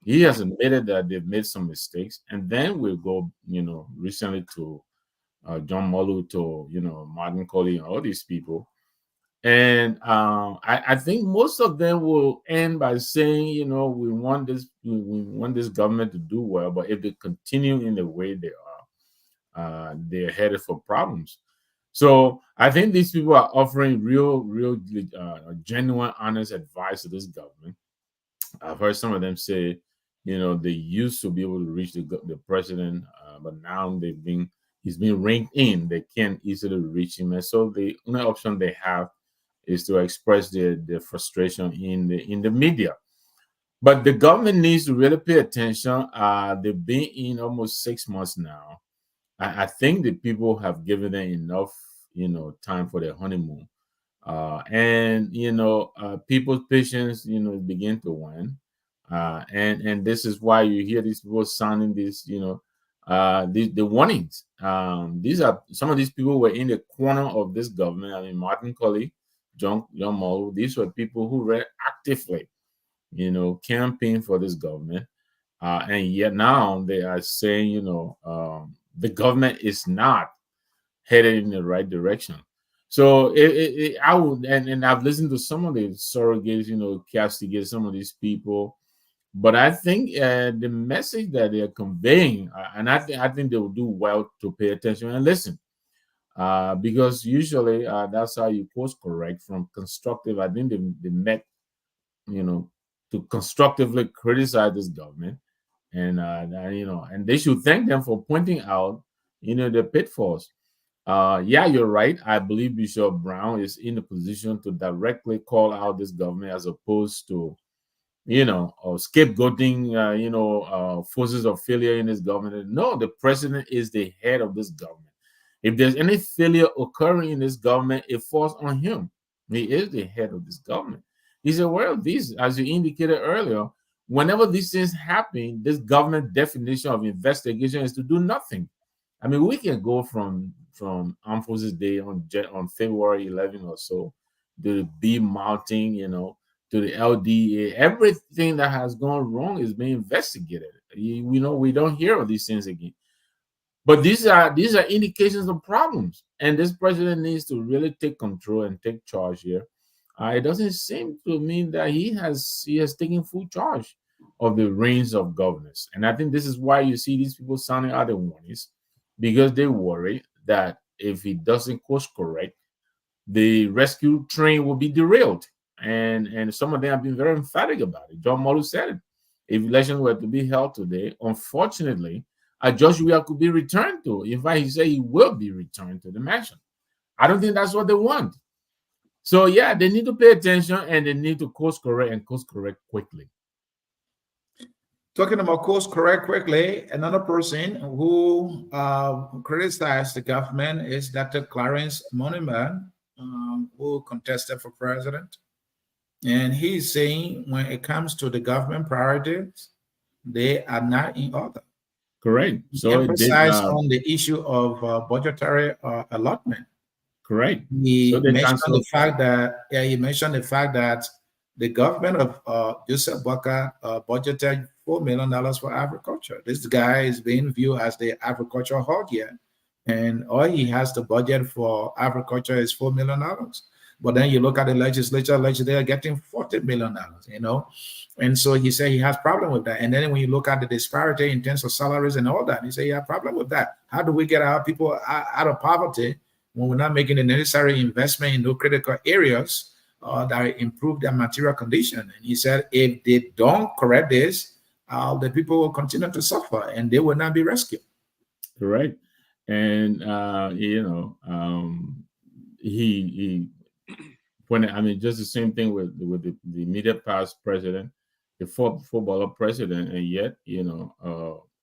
he has admitted that they've made some mistakes. And then we'll go, recently to John Molu, to Martin Colley, and all these people. And I think most of them will end by saying, we want this government to do well, but if they continue in the way they are, they're headed for problems. So I think these people are offering real, genuine, honest advice to this government. I've heard some of them say, they used to be able to reach the president, but now he's been reined in. They can't easily reach him, and so the only option they have is to express their frustration in the media. But the government needs to really pay attention. They've been in almost 6 months now. I think the people have given them enough, time for their honeymoon. And people's patience, begin to wane. And this is why you hear these people sounding this, the warnings. These are some of these people were in the corner of this government. I mean, Martin Colley, John Molu, these were people who were actively, campaigning for this government. And yet now they are saying, the government is not headed in the right direction. So I would, and I've listened to some of the surrogates, castigate some of these people, but I think the message that they're conveying, and I think they will do well to pay attention and listen, because usually that's how you course correct from constructive. I think they met, to constructively criticize this government. And and they should thank them for pointing out the pitfalls. Yeah, you're right. I believe Bishop Brown is in a position to directly call out this government as opposed to, scapegoating, forces of failure in this government. No, the president is the head of this government. If there's any failure occurring in this government, it falls on him. He is the head of this government. He's aware of these, as you indicated earlier. Whenever these things happen, this government definition of investigation is to do nothing. I mean, we can go from Armed Forces Day on February 11 or so, to the B mounting, to the LDA. Everything that has gone wrong is being investigated. We don't hear of these things again. But these are indications of problems, and this president needs to really take control and take charge here. It doesn't seem to me that he has taken full charge of the reins of governance, and I think this is why you see these people sounding out the warnings, because they worry that if he doesn't course correct, the rescue train will be derailed, and some of them have been very emphatic about it. John Molu said it. If elections were to be held today, unfortunately, Judge Weah could be returned to. In fact, he said he will be returned to the mansion. I don't think that's what they want. So, yeah, they need to pay attention, and they need to course correct and course correct quickly. Talking about course correct quickly, another person who criticized the government is Dr. Clarence Monument, who contested for president. And he's saying when it comes to the government priorities, they are not in order. Correct. So emphasize on the issue of budgetary allotment. Correct. He mentioned the fact that the government of Joseph Boakai budgeted $4 million for agriculture. This guy is being viewed as the agricultural hog here, and all he has to budget for agriculture is $4 million. But then you look at the legislature, they are getting $40 million, And so he said he has problem with that. And then when you look at the disparity in terms of salaries and all that, he said he has problem with that. How do we get our people out of poverty when we're not making the necessary investment in those critical areas that improve their material condition? And he said if they don't correct this, the people will continue to suffer and they will not be rescued. Correct. And, just the same thing with the immediate past president, the footballer president, and yet,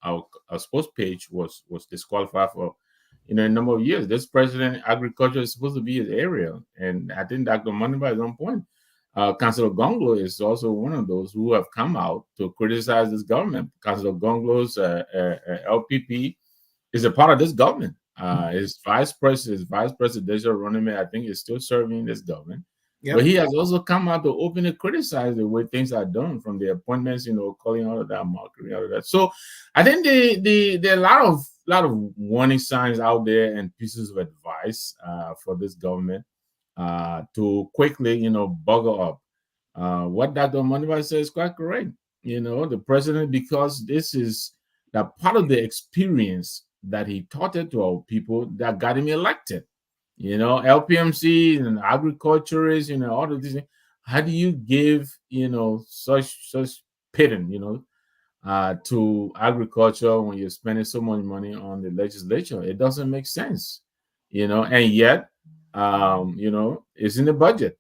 our sports page was disqualified for, a number of years. This president, agriculture is supposed to be his area, and I think Dr. Maniba is on point. Councillor Gonglo is also one of those who have come out to criticize this government. Councillor Gonglo's LPP is a part of this government. His vice presidential running mate, I think, is still serving this government. Yep. But he has also come out to openly criticize the way things are done, from the appointments, calling out of that, mockery out of that. So I think there are a lot of warning signs out there and pieces of advice for this government to quickly, bugger up. What Dr. Maniba says is quite correct. The president, because this is that part of the experience that he taught it to our people that got him elected. LPMC and agriculturists, all of these things. How do you give, such pittance, to agriculture when you're spending so much money on the legislature? It doesn't make sense, and yet, it's in the budget.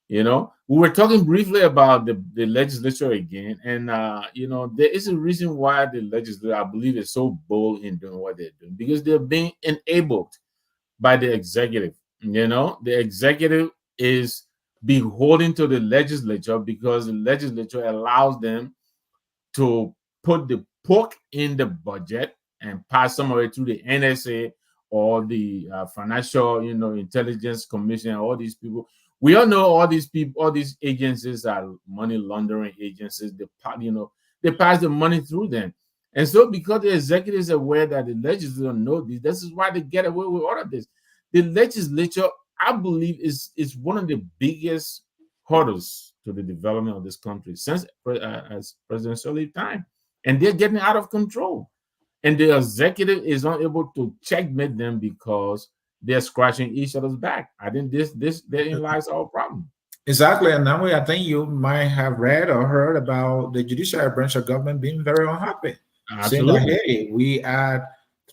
We were talking briefly about the legislature again, and there is a reason why the legislature, I believe, is so bold in doing what they're doing, because they're being enabled by the executive. The executive is beholden to the legislature because the legislature allows them to put the pork in the budget and pass some of it through the NSA or the Financial, Intelligence Commission. All these people, we all know all these people, all these agencies are money laundering agencies. They pass the money through them. And so because the executive is aware that the legislature know this is why they get away with all of this. The legislature, I believe, is one of the biggest hurdles to the development of this country since as presidential time. And they're getting out of control. And the executive is unable to checkmate them because they're scratching each other's back. I think therein lies our problem. Exactly. And now I think you might have read or heard about the judiciary branch of government being very unhappy. Absolutely. Saying that, hey, we had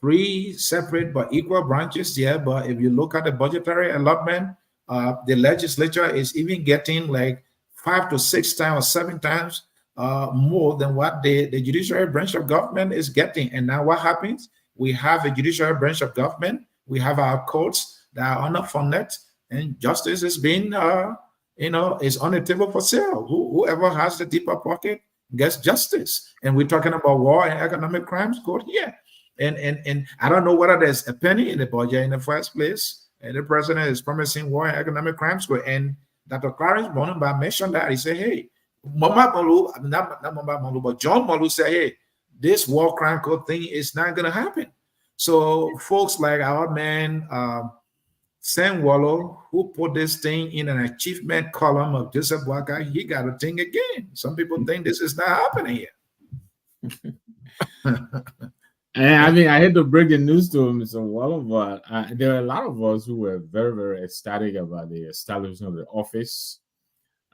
three separate but equal branches there. But if you look at the budgetary allotment, the legislature is even getting like 5 to 6 times or 7 times more than what the judiciary branch of government is getting. And now what happens? We have a judiciary branch of government. We have our courts that are underfunded, and justice is being, is on the table for sale. Whoever has the deeper pocket gets justice. And we're talking about war and economic crimes court here. And I don't know whether there's a penny in the budget in the first place. And the president is promising war and economic crimes court. And Dr. Clarence Bonamba mentioned that. He said, hey, Mama Malu, not Mama Malu, but John Malu said, hey, this war crime code thing is not going to happen. So folks like our man, Sam Wallow, who put this thing in an achievement column of Joseph Waka, he got a thing again. Some people think this is not happening here. And I mean, I had to break the news to Mr. Wallow, but there are a lot of us who were very, very ecstatic about the establishment of the office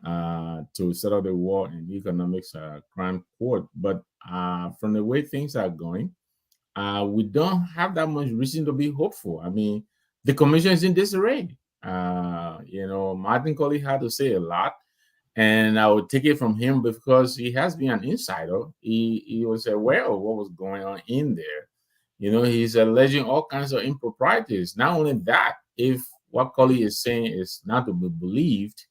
to settle the war and economics crime court. But from the way things are going, we don't have that much reason to be hopeful. I mean, the commission is in disarray. Martin Colley had to say a lot, and I would take it from him because he has been an insider. He was aware of what was going on in there. He's alleging all kinds of improprieties. Not only that, if what Colley is saying is not to be believed,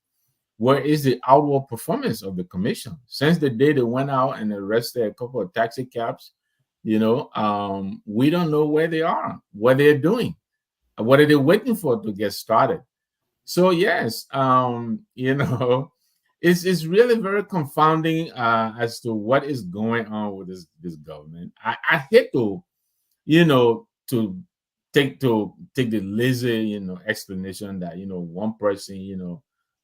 where is the outward performance of the commission? Since the day they went out and arrested a couple of taxi cabs, we don't know where they are, what they're doing, what are they waiting for to get started. So yes, it's really very confounding as to what is going on with this government. I hate to take the lazy explanation that one person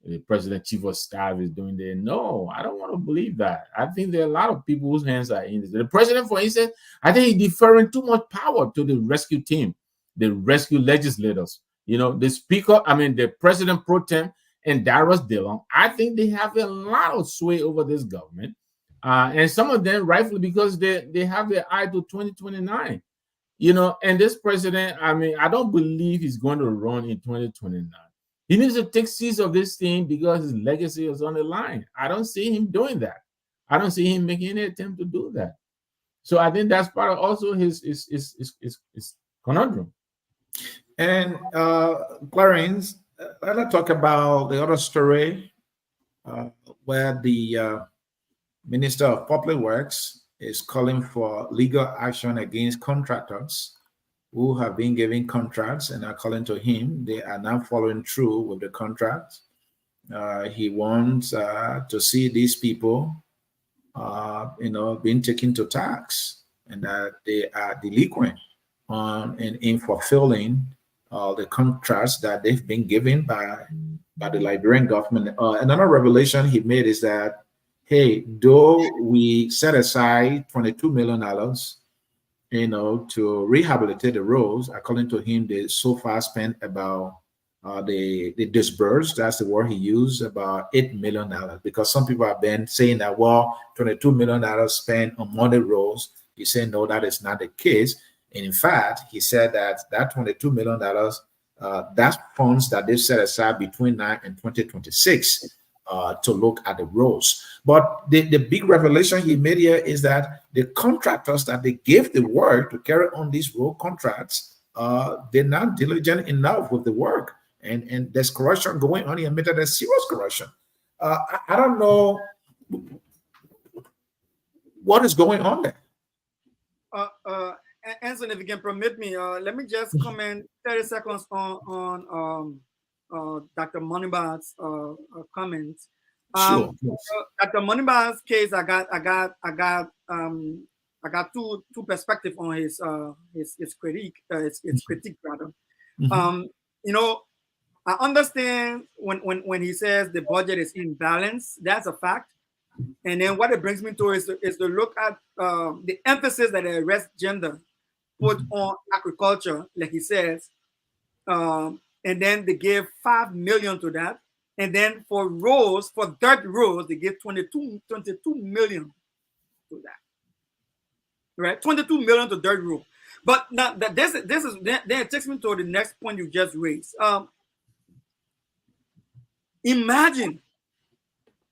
the president chief of staff is doing there. No, I don't want to believe that. I think there are a lot of people whose hands are in this. The president, for instance, I think he's deferring too much power to the rescue team, the rescue legislators. The speaker, the president pro tem and Darius Dillon, I think they have a lot of sway over this government. And some of them rightfully because they have their eye to 2029. And this president, I don't believe he's going to run in 2029. He needs to take seats of this thing because his legacy is on the line. I don't see him doing that. I don't see him making any attempt to do that. So I think that's part of also his conundrum. And Clarence, let's talk about the other story where the Minister of Public Works is calling for legal action against contractors who have been given contracts, and according to him, they are now following through with the contracts. He wants to see these people, being taken to tax, and that they are delinquent in fulfilling the contracts that they've been given by the Liberian government. Another revelation he made is that, hey, though we set aside $22 million, to rehabilitate the roads, according to him, they so far spent about they disbursed, that's the word he used, about $8 million. Because some people have been saying that, well, $22 million spent on model roads. He said, no, that is not the case. And in fact, he said that $22 million, that's funds that they set aside between now and 2026 to look at the roads. But the big revelation he made here is that the contractors that they gave the work to carry on these road contracts, they're not diligent enough with the work. And there's corruption going on. He admitted there's serious corruption. I don't know what is going on there. Anson, if you can permit me, let me just comment 30 seconds on Dr. Moneybar's comments. Sure. Dr. Moneybar's case, I got two perspectives on his critique, his critique rather. Mm-hmm. I understand when he says the budget is imbalanced, that's a fact. And then what it brings me to is to look at the emphasis that the arrest gender put on agriculture, like he says, and then they gave $5 million to that. And then for roads, for dirt roads, they gave 22 million to that. Right? 22 million to dirt road. But now that this is then it takes me to the next point you just raised. Imagine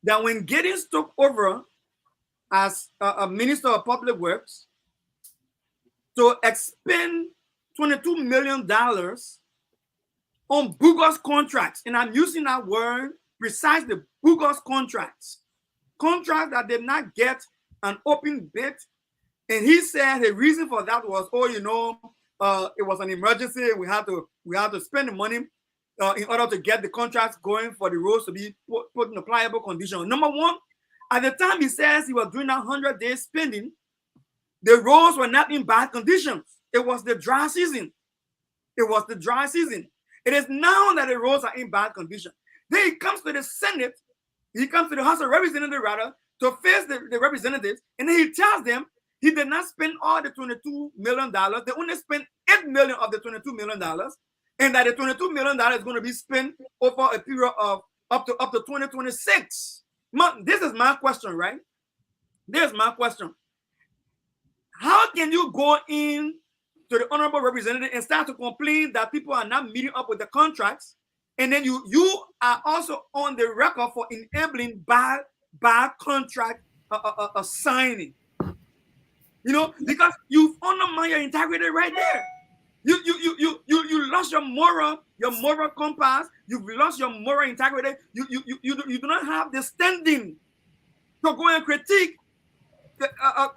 that when Gideon took over as a minister of public works, to expend $22 million on bogus contracts, and I'm using that word precisely, bogus contracts that did not get an open bid. And he said the reason for that was, it was an emergency. We had to spend the money in order to get the contracts going for the roads to be put in a pliable condition. Number one, at the time he says he was doing that 100-day spending, the roads were not in bad conditions. It was the dry season. It is now that the roads are in bad condition. Then he comes to the Senate, he comes to the House of Representatives rather, to face the representatives, and then he tells them he did not spend all the $22 million. They only spent $8 million of the $22 million, and that the $22 million is going to be spent over a period of up to 2026. This is my question, right? This is my question. How can you go in to the honorable representative and start to complain that people are not meeting up with the contracts, and then you are also on the record for enabling bad contract signing? Because you've undermined your integrity right there. You lost your moral compass. You've lost your moral integrity. You do not have the standing to go and critique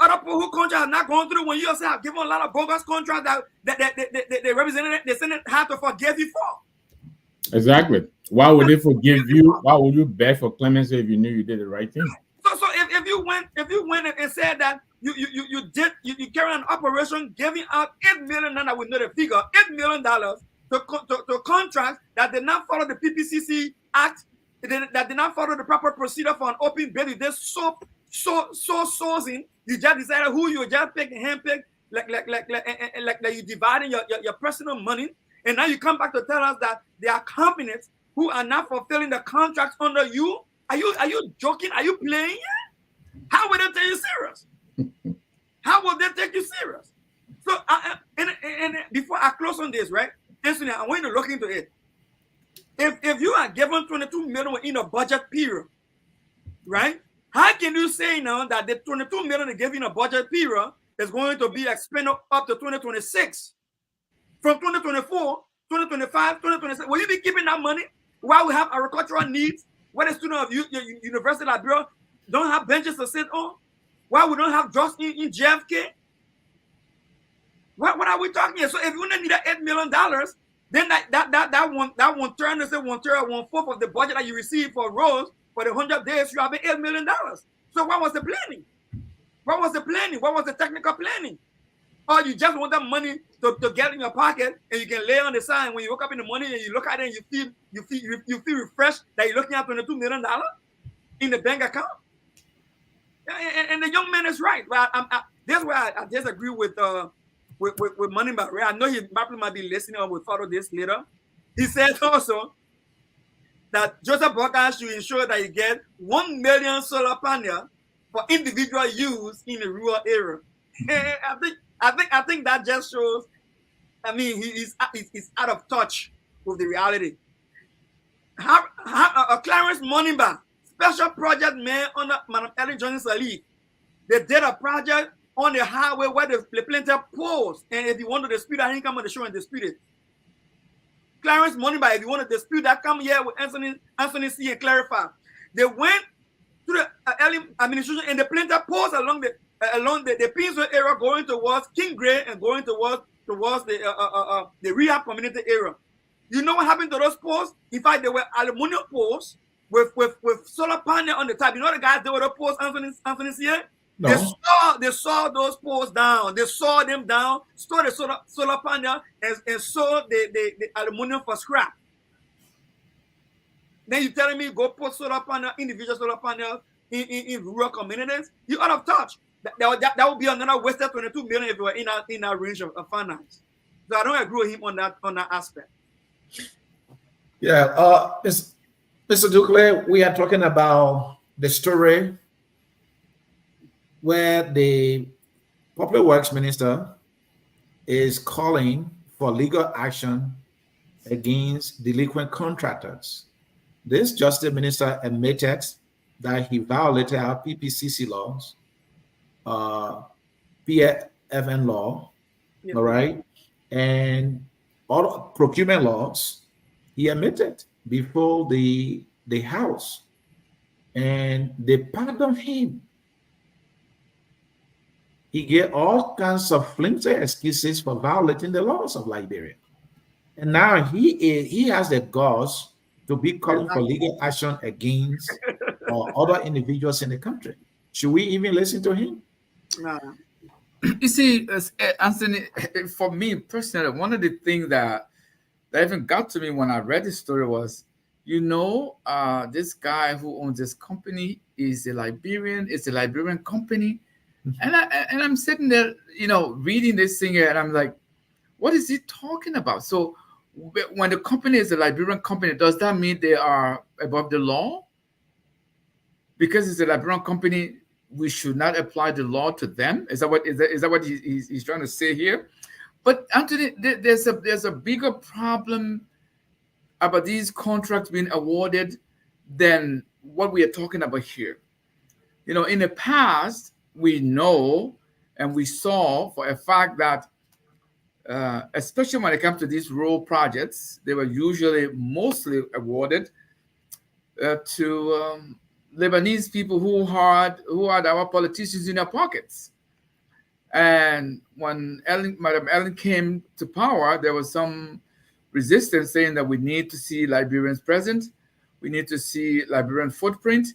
other people who contract have not gone through when you yourself have given a lot of bogus contracts that the representative, the Senate had to forgive you for. Exactly. Why would they forgive you? Why would you beg for clemency if you knew you did the right thing? So if you went and said that you carry an operation giving out $8 million, and I would know the figure, $8 million to contracts that did not follow the PPCC Act, that did not follow the proper procedure for an open bid, you just sourcing, you just decided who you just pick and handpick, like you dividing your personal money, and now you come back to tell us that there are companies who are not fulfilling the contracts under you. Are you joking? Are you playing? How would they take you serious? How will they take you serious? So, and before I close on this, right, Anthony, I want you to look into it. If you are given $22 million in a budget period, right? How can you say now that the $22 million they give in a budget period is going to be expended up to 2026? From 2024, 2025, 2026, will you be keeping that money while we have agricultural needs? Where the students of University of Liberia don't have benches to sit on? Why we don't have drugs in JFK? What are we talking here? So if you only need $8 million, then that one third, let's say 1/3 or 1/4 of the budget that you receive for roads for the 100 days, you have $8 million. So what was the planning? What was the planning? What was the technical planning? Or you just want that money to get in your pocket and you can lay on the side when you wake up in the morning and you look at it and you feel refreshed that you're looking at $22 million in the bank account. And the young man is right. But that's why I disagree with Money Barry. I know he probably might be listening or will follow this later. He said also that Joseph Walker should ensure that you get 1 million solar panels for individual use in the rural area. And I think that just shows. I mean, he's out of touch with the reality. Clarence Moneyba, special project man under Madam Ellen Johnson Salif. They did a project on the highway where they planted poles. And if you want to dispute that, he come on the show and dispute it. Clarence Moneyba, if you want to dispute that, come here with Anthony C. and clarify. They went to the early administration and they planted poles along the Pinsville area, going towards King Gray and going towards the rehab community area. You know what happened to those poles? In fact, they were aluminum poles with solar panel on the top. You know the guys that were the poles, Anthony C. No. They saw those poles down. They saw them down, stored the solar panel, and sold the aluminum for scrap. Then you telling me go put solar panel, individual solar panels in rural communities? You out of touch. That would be another wasted 22 million if you were in that range of finance. So I don't agree with him on that aspect. Yeah, Mr. Ducle, we are talking about the story where the Public Works Minister is calling for legal action against delinquent contractors. This Justice Minister admitted that he violated our PPCC laws, PFN law, Yes, all right, and all procurement laws. He admitted before the House, and they pardoned him. He gave all kinds of flimsy excuses for violating the laws of Liberia. And now he has the guts to be calling for legal action against other individuals in the country. Should we even listen to him? Nah. You see, Anthony, for me personally, one of the things that even got to me when I read this story was, this guy who owns this company is a Liberian. It's a Liberian company, and I'm sitting there, reading this thing here, and I'm like, what is he talking about? So when the company is a Liberian company, does that mean they are above the law? Because it's a Liberian company, we should not apply the law to them? Is that what he's trying to say here? But Anthony, there's a bigger problem about these contracts being awarded than what we are talking about here. In the past, we know and we saw for a fact that especially when it comes to these rural projects, they were usually mostly awarded to Lebanese people who had our politicians in their pockets. And when Madam Ellen came to power, there was some resistance saying that we need to see Liberians present. We need to see Liberian footprint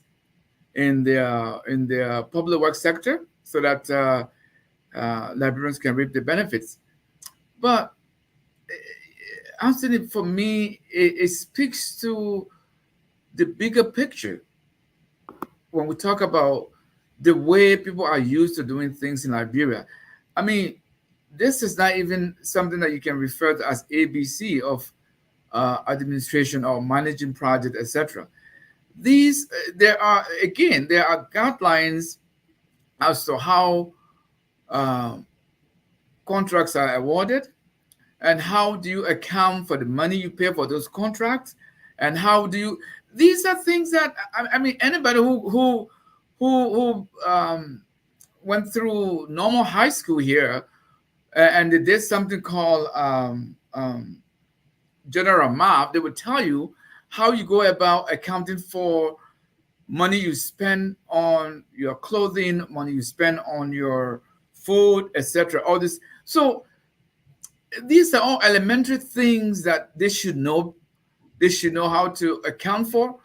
in their public works sector so that Liberians can reap the benefits. But Anthony, for me, it speaks to the bigger picture when we talk about the way people are used to doing things in Liberia. I mean, this is not even something that you can refer to as ABC of administration or managing project, etc. There are guidelines as to how contracts are awarded, and how do you account for the money you pay for those contracts, and how do you? These are things that anybody who went through normal high school here and they did something called general math, they would tell you how you go about accounting for money you spend on your clothing, money you spend on your food, etc. All this. So these are all elementary things that they should know. They should know how to account for.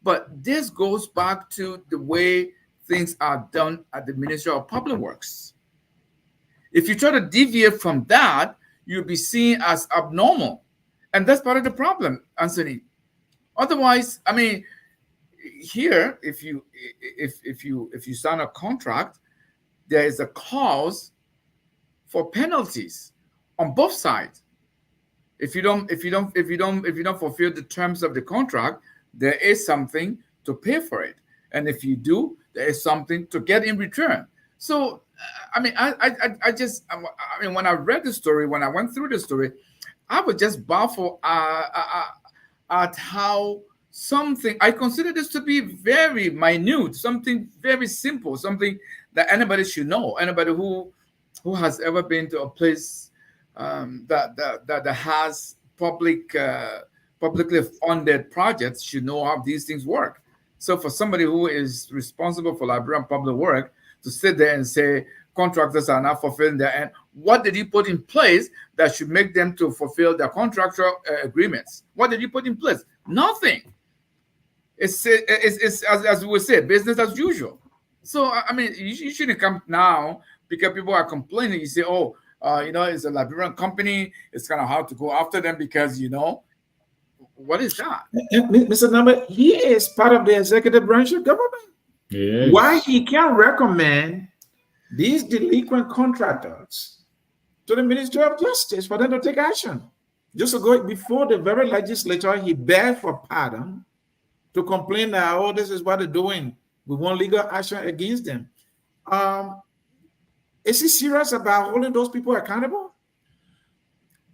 But this goes back to the way things are done at the Ministry of Public Works. If you try to deviate from that, you'll be seen as abnormal. And that's part of the problem, Anthony. Otherwise, here, if you sign a contract, there is a clause for penalties on both sides. If you don't fulfill the terms of the contract, there is something to pay for it, and if you do, there is something to get in return. So, when I read the story, when I went through the story, I was just baffled at how something I consider this to be very minute, something very simple, something that anybody should know. Anybody who has ever been to a place that has publicly funded projects should know how these things work. So for somebody who is responsible for Liberian public work to sit there and say contractors are not fulfilling their end, what did you put in place that should make them to fulfill their contractual agreements? What did you put in place? Nothing. It's as we say, business as usual. So you shouldn't come now because people are complaining. You say, it's a Liberian company. It's kind of hard to go after them because what is that? Mr. Number, he is part of the executive branch of government. Yes. Why he can recommend these delinquent contractors to the Ministry of Justice for them to take action? Just to go before the very legislature, he begged for pardon to complain that, this is what they're doing. We want legal action against them. Is he serious about holding those people accountable?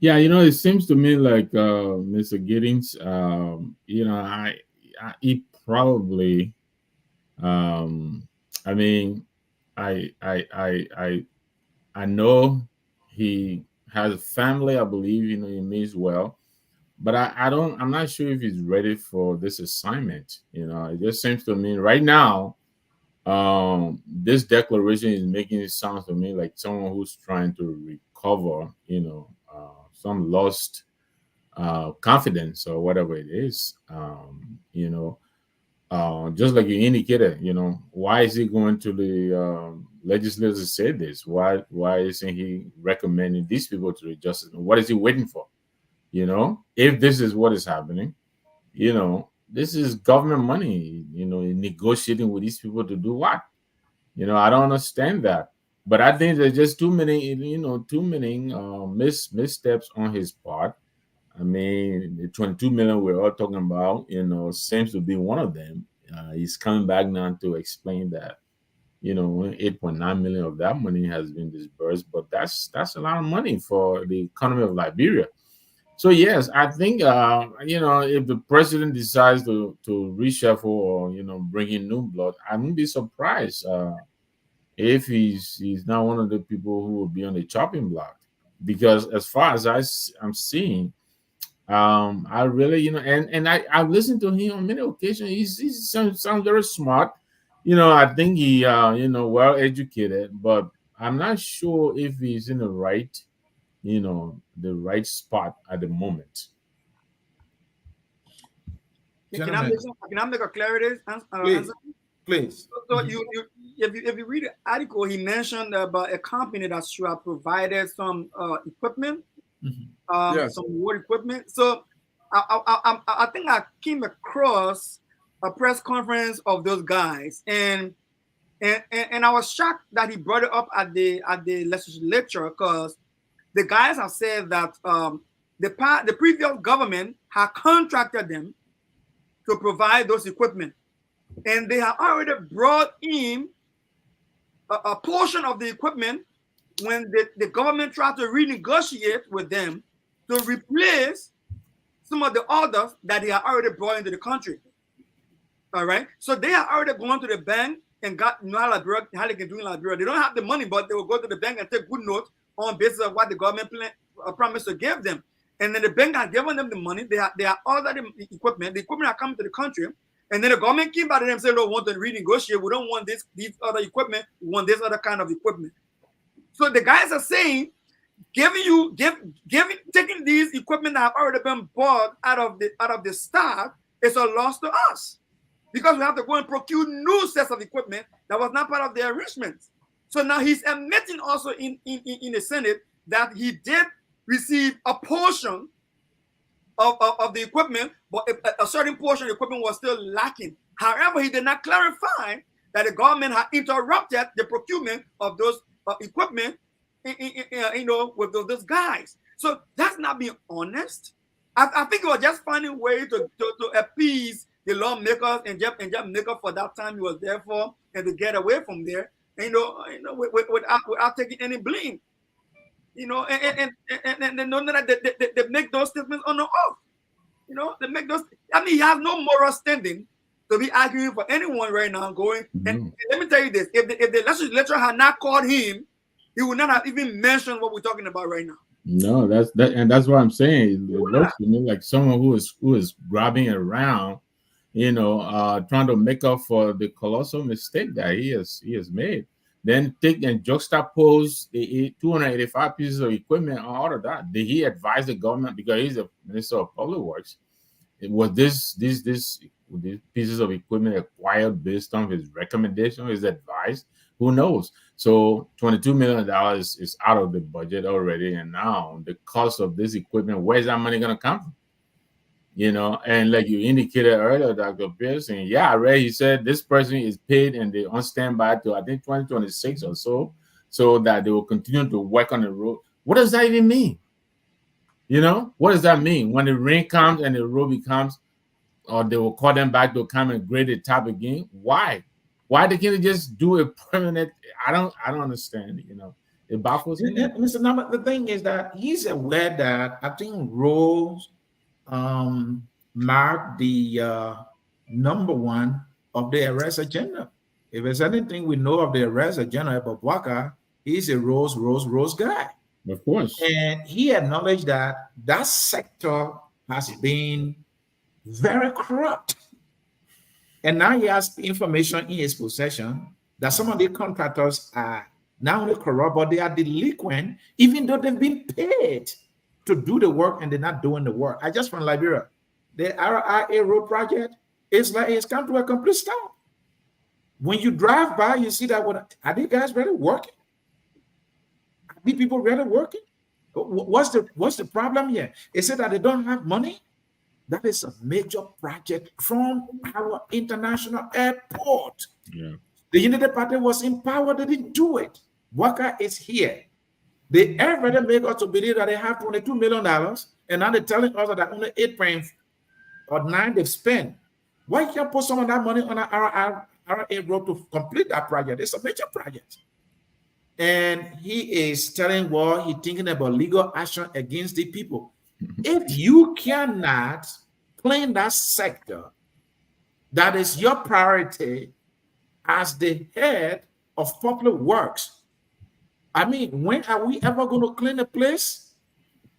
Yeah, it seems to me like Mr. Giddings, he probably, um, I mean, I know he has a family. I believe he means well, but I'm not sure if he's ready for this assignment. It just seems to me right now, this declaration is making it sound to me like someone who's trying to recover, some lost confidence or whatever it is. Just like you indicated, why is he going to the legislators to say this? Why isn't he recommending these people to the justice? What is he waiting for? If this is what is happening, this is government money, negotiating with these people to do what? I don't understand that. But I think there's just too many missteps on his part. I mean, the 22 million we're all talking about, seems to be one of them. He's coming back now to explain that, 8.9 million of that money has been disbursed, but that's a lot of money for the economy of Liberia. So yes, I think if the president decides to reshuffle or bring in new blood, I wouldn't be surprised if he's not one of the people who will be on the chopping block, because as far as I'm seeing, I really, and I've listened to him on many occasions. He sounds very smart. I think he, well educated, but I'm not sure if he's in the right spot at the moment. Gentlemen, Can I make a clarity please, answer? please. So if you read the article, he mentioned about a company that should have provided some equipment, Yes. some war equipment. So I think I came across a press conference of those guys, and I was shocked that he brought it up at the legislature, because the guys have said that the previous government had contracted them to provide those equipment, and they have already brought in a portion of the equipment when the government tried to renegotiate with them to replace some of the orders that they had already brought into the country. All right, so they are already gone to the bank and got how they can do in Liberia. They don't have the money, but they will go to the bank and take good notes on basis of what the government promised to give them. And then the bank has given them the money. They are ordered the equipment. The equipment are coming to the country. And then the government came back to them and said, "Look, we want to renegotiate. We don't want these other equipment. We want this other kind of equipment." So the guys are saying, taking these equipment that have already been bought out of the stock is a loss to us, because we have to go and procure new sets of equipment that was not part of the arrangements. So now he's admitting also in the Senate that he did receive a portion of the equipment, but a certain portion of the equipment was still lacking. However, he did not clarify that the government had interrupted the procurement of those equipment, with those guys. So that's not being honest. I think it was just finding a way to appease the lawmakers and just make up for that time he was there for, and to get away from there, without taking any blame. And they make those statements on the oath. They make those. I mean, he has no moral standing to be arguing for anyone right now. And let me tell you this: if the legislature had not called him, he would not have even mentioned what we're talking about right now. No, that's what I'm saying. It looks to me like someone who is grabbing around, trying to make up for the colossal mistake that he has made. Then take and juxtapose the 285 pieces of equipment and all of that. Did he advise the government, because he's the Minister of Public Works? Was these pieces of equipment acquired based on his recommendation, his advice? Who knows? So $22 million is out of the budget already, and now the cost of this equipment, where's that money going to come from? And like you indicated earlier, Dr. Pearson, I read he said this person is paid and they're on standby to, I think, 2026 or so that they will continue to work on the road. What does that even mean? What does that mean? When the rain comes and the road becomes, or they will call them back to come and grade the top again? Why they can't just do a permanent? I don't understand. It baffles me. Mr. Nama, the thing is that he's aware that I think roles mark the number one of the arrest agenda. If there's anything we know of the arrest agenda about Waka, he's a rose guy. Of course. And he acknowledged that that sector has been very corrupt. And now he has information in his possession that some of the contractors are not only corrupt, but they are delinquent, even though they've been paid to do the work and they're not doing the work. I just from Liberia, the RRA road project is like it's come to a complete stop. When you drive by, you see that are these guys really working? Are these people really working? What's the problem here? Is it that they don't have money? That is a major project from our international airport. Yeah. The Unity Party was in power, they didn't do it. Waka is here. They already make us to believe that they have $22 million, and now they're telling us that only 8.9 they've spent. Why can't put some of that money on our road to complete that project? It's a major project. And he is telling he's thinking about legal action against the people. If you cannot plan that sector, that is your priority as the head of public works. I mean, when are we ever going to clean a place?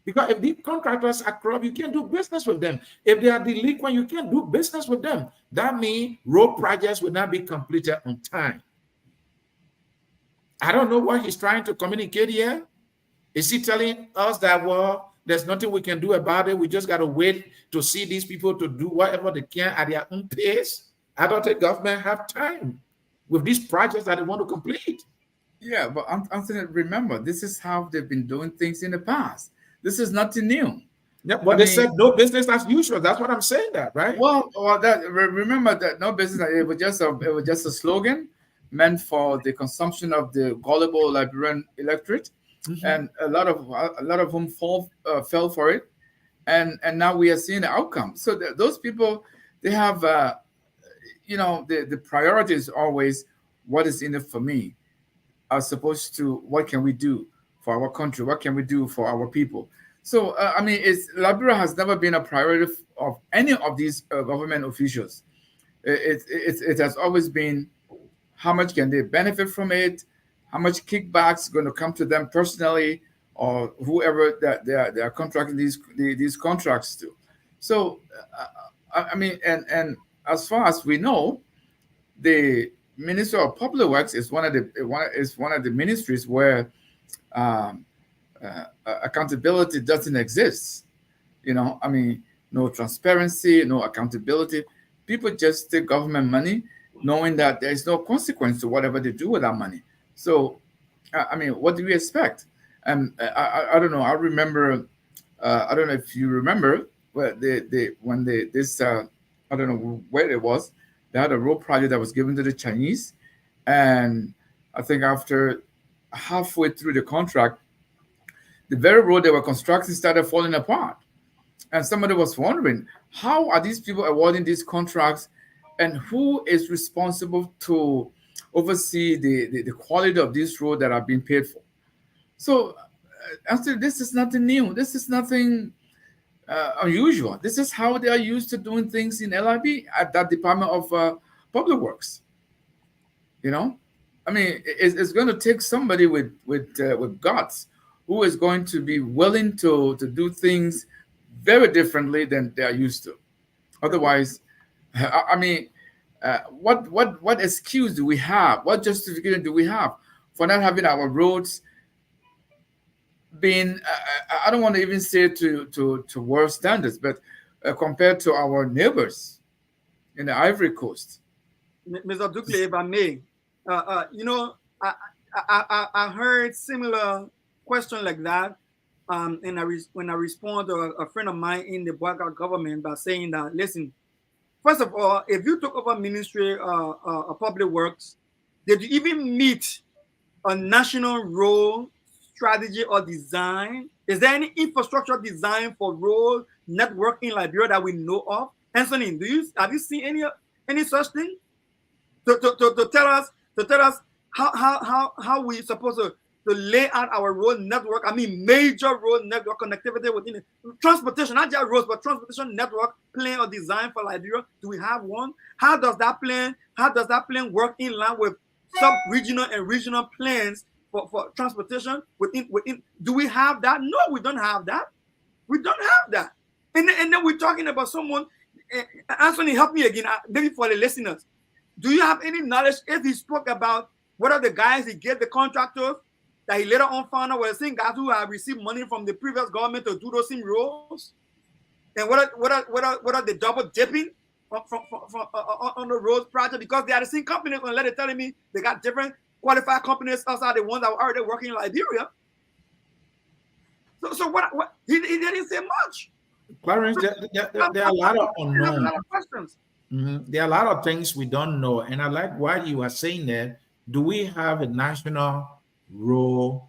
Because if the contractors are corrupt, you can't do business with them. If they are delinquent, you can't do business with them. That means road projects will not be completed on time. I don't know what he's trying to communicate here. Is he telling us that, there's nothing we can do about it? We just got to wait to see these people to do whatever they can at their own pace? I don't think government have time with these projects that they want to complete. Yeah, but Anthony, remember, this is how they've been doing things in the past. This is nothing new. Yeah, but they said no business as usual. That's what I'm saying, that right? Well, remember that no business. It was just a slogan meant for the consumption of the gullible Liberian electorate, and a lot of whom fell for it, and now we are seeing the outcome. So those people, they have, the priority is always what is in it for me, as opposed to what can we do for our country, what can we do for our people. So Liberia has never been a priority of any of these government officials. It has always been how much can they benefit from it, how much kickbacks going to come to them personally, or whoever that they are contracting these contracts to. So and as far as we know, the Minister of Public Works is one of the ministries where accountability doesn't exist. No transparency, no accountability. People just take government money knowing that there is no consequence to whatever they do with that money. So, what do we expect? And I don't know. I remember. I don't know if you remember where I don't know where it was. They had a road project that was given to the Chinese, and I think after halfway through the contract, the very road they were constructing started falling apart. And somebody was wondering, how are these people awarding these contracts, and who is responsible to oversee the quality of this road that are being paid for? So after this is nothing new. This is nothing unusual. This is how they are used to doing things in LIB at that Department of Public Works. It's going to take somebody with guts who is going to be willing to do things very differently than they are used to. Otherwise, what excuse do we have? What justification do we have for not having our roads being, I don't want to even say to world standards, but compared to our neighbors in the Ivory Coast? Mr. Dukley, if I may, I heard similar question like that, and when I respond to a friend of mine in the Bwaka government by saying that, listen, first of all, if you took over Ministry of Public Works, did you even meet a national road strategy or design? Is there any infrastructure design for road network in Liberia that we know of? Anthony, have you seen any such thing to tell us how we supposed to to lay out our road network. I mean, major road network connectivity within transportation, not just roads, but transportation network plan or design for Liberia. Do we have one? How does that plan work in line with sub-regional and regional plans for transportation within? Do we have that? No, we don't have that. We don't have that. And then we're talking about someone. Anthony, help me again, maybe for the listeners. Do you have any knowledge if he spoke about what are the guys he gave the contractors that he later on found out were the same guys who have received money from the previous government to do those same roles? And what are the double dipping on the roads project? Because they are the same companies. When they're telling me they got different qualified companies outside the ones that were already working in Liberia. So what he didn't say much. Clarence, there are a lot of unknowns. A lot of questions. There are a lot of things we don't know. And I like what you are saying there. Do we have a national road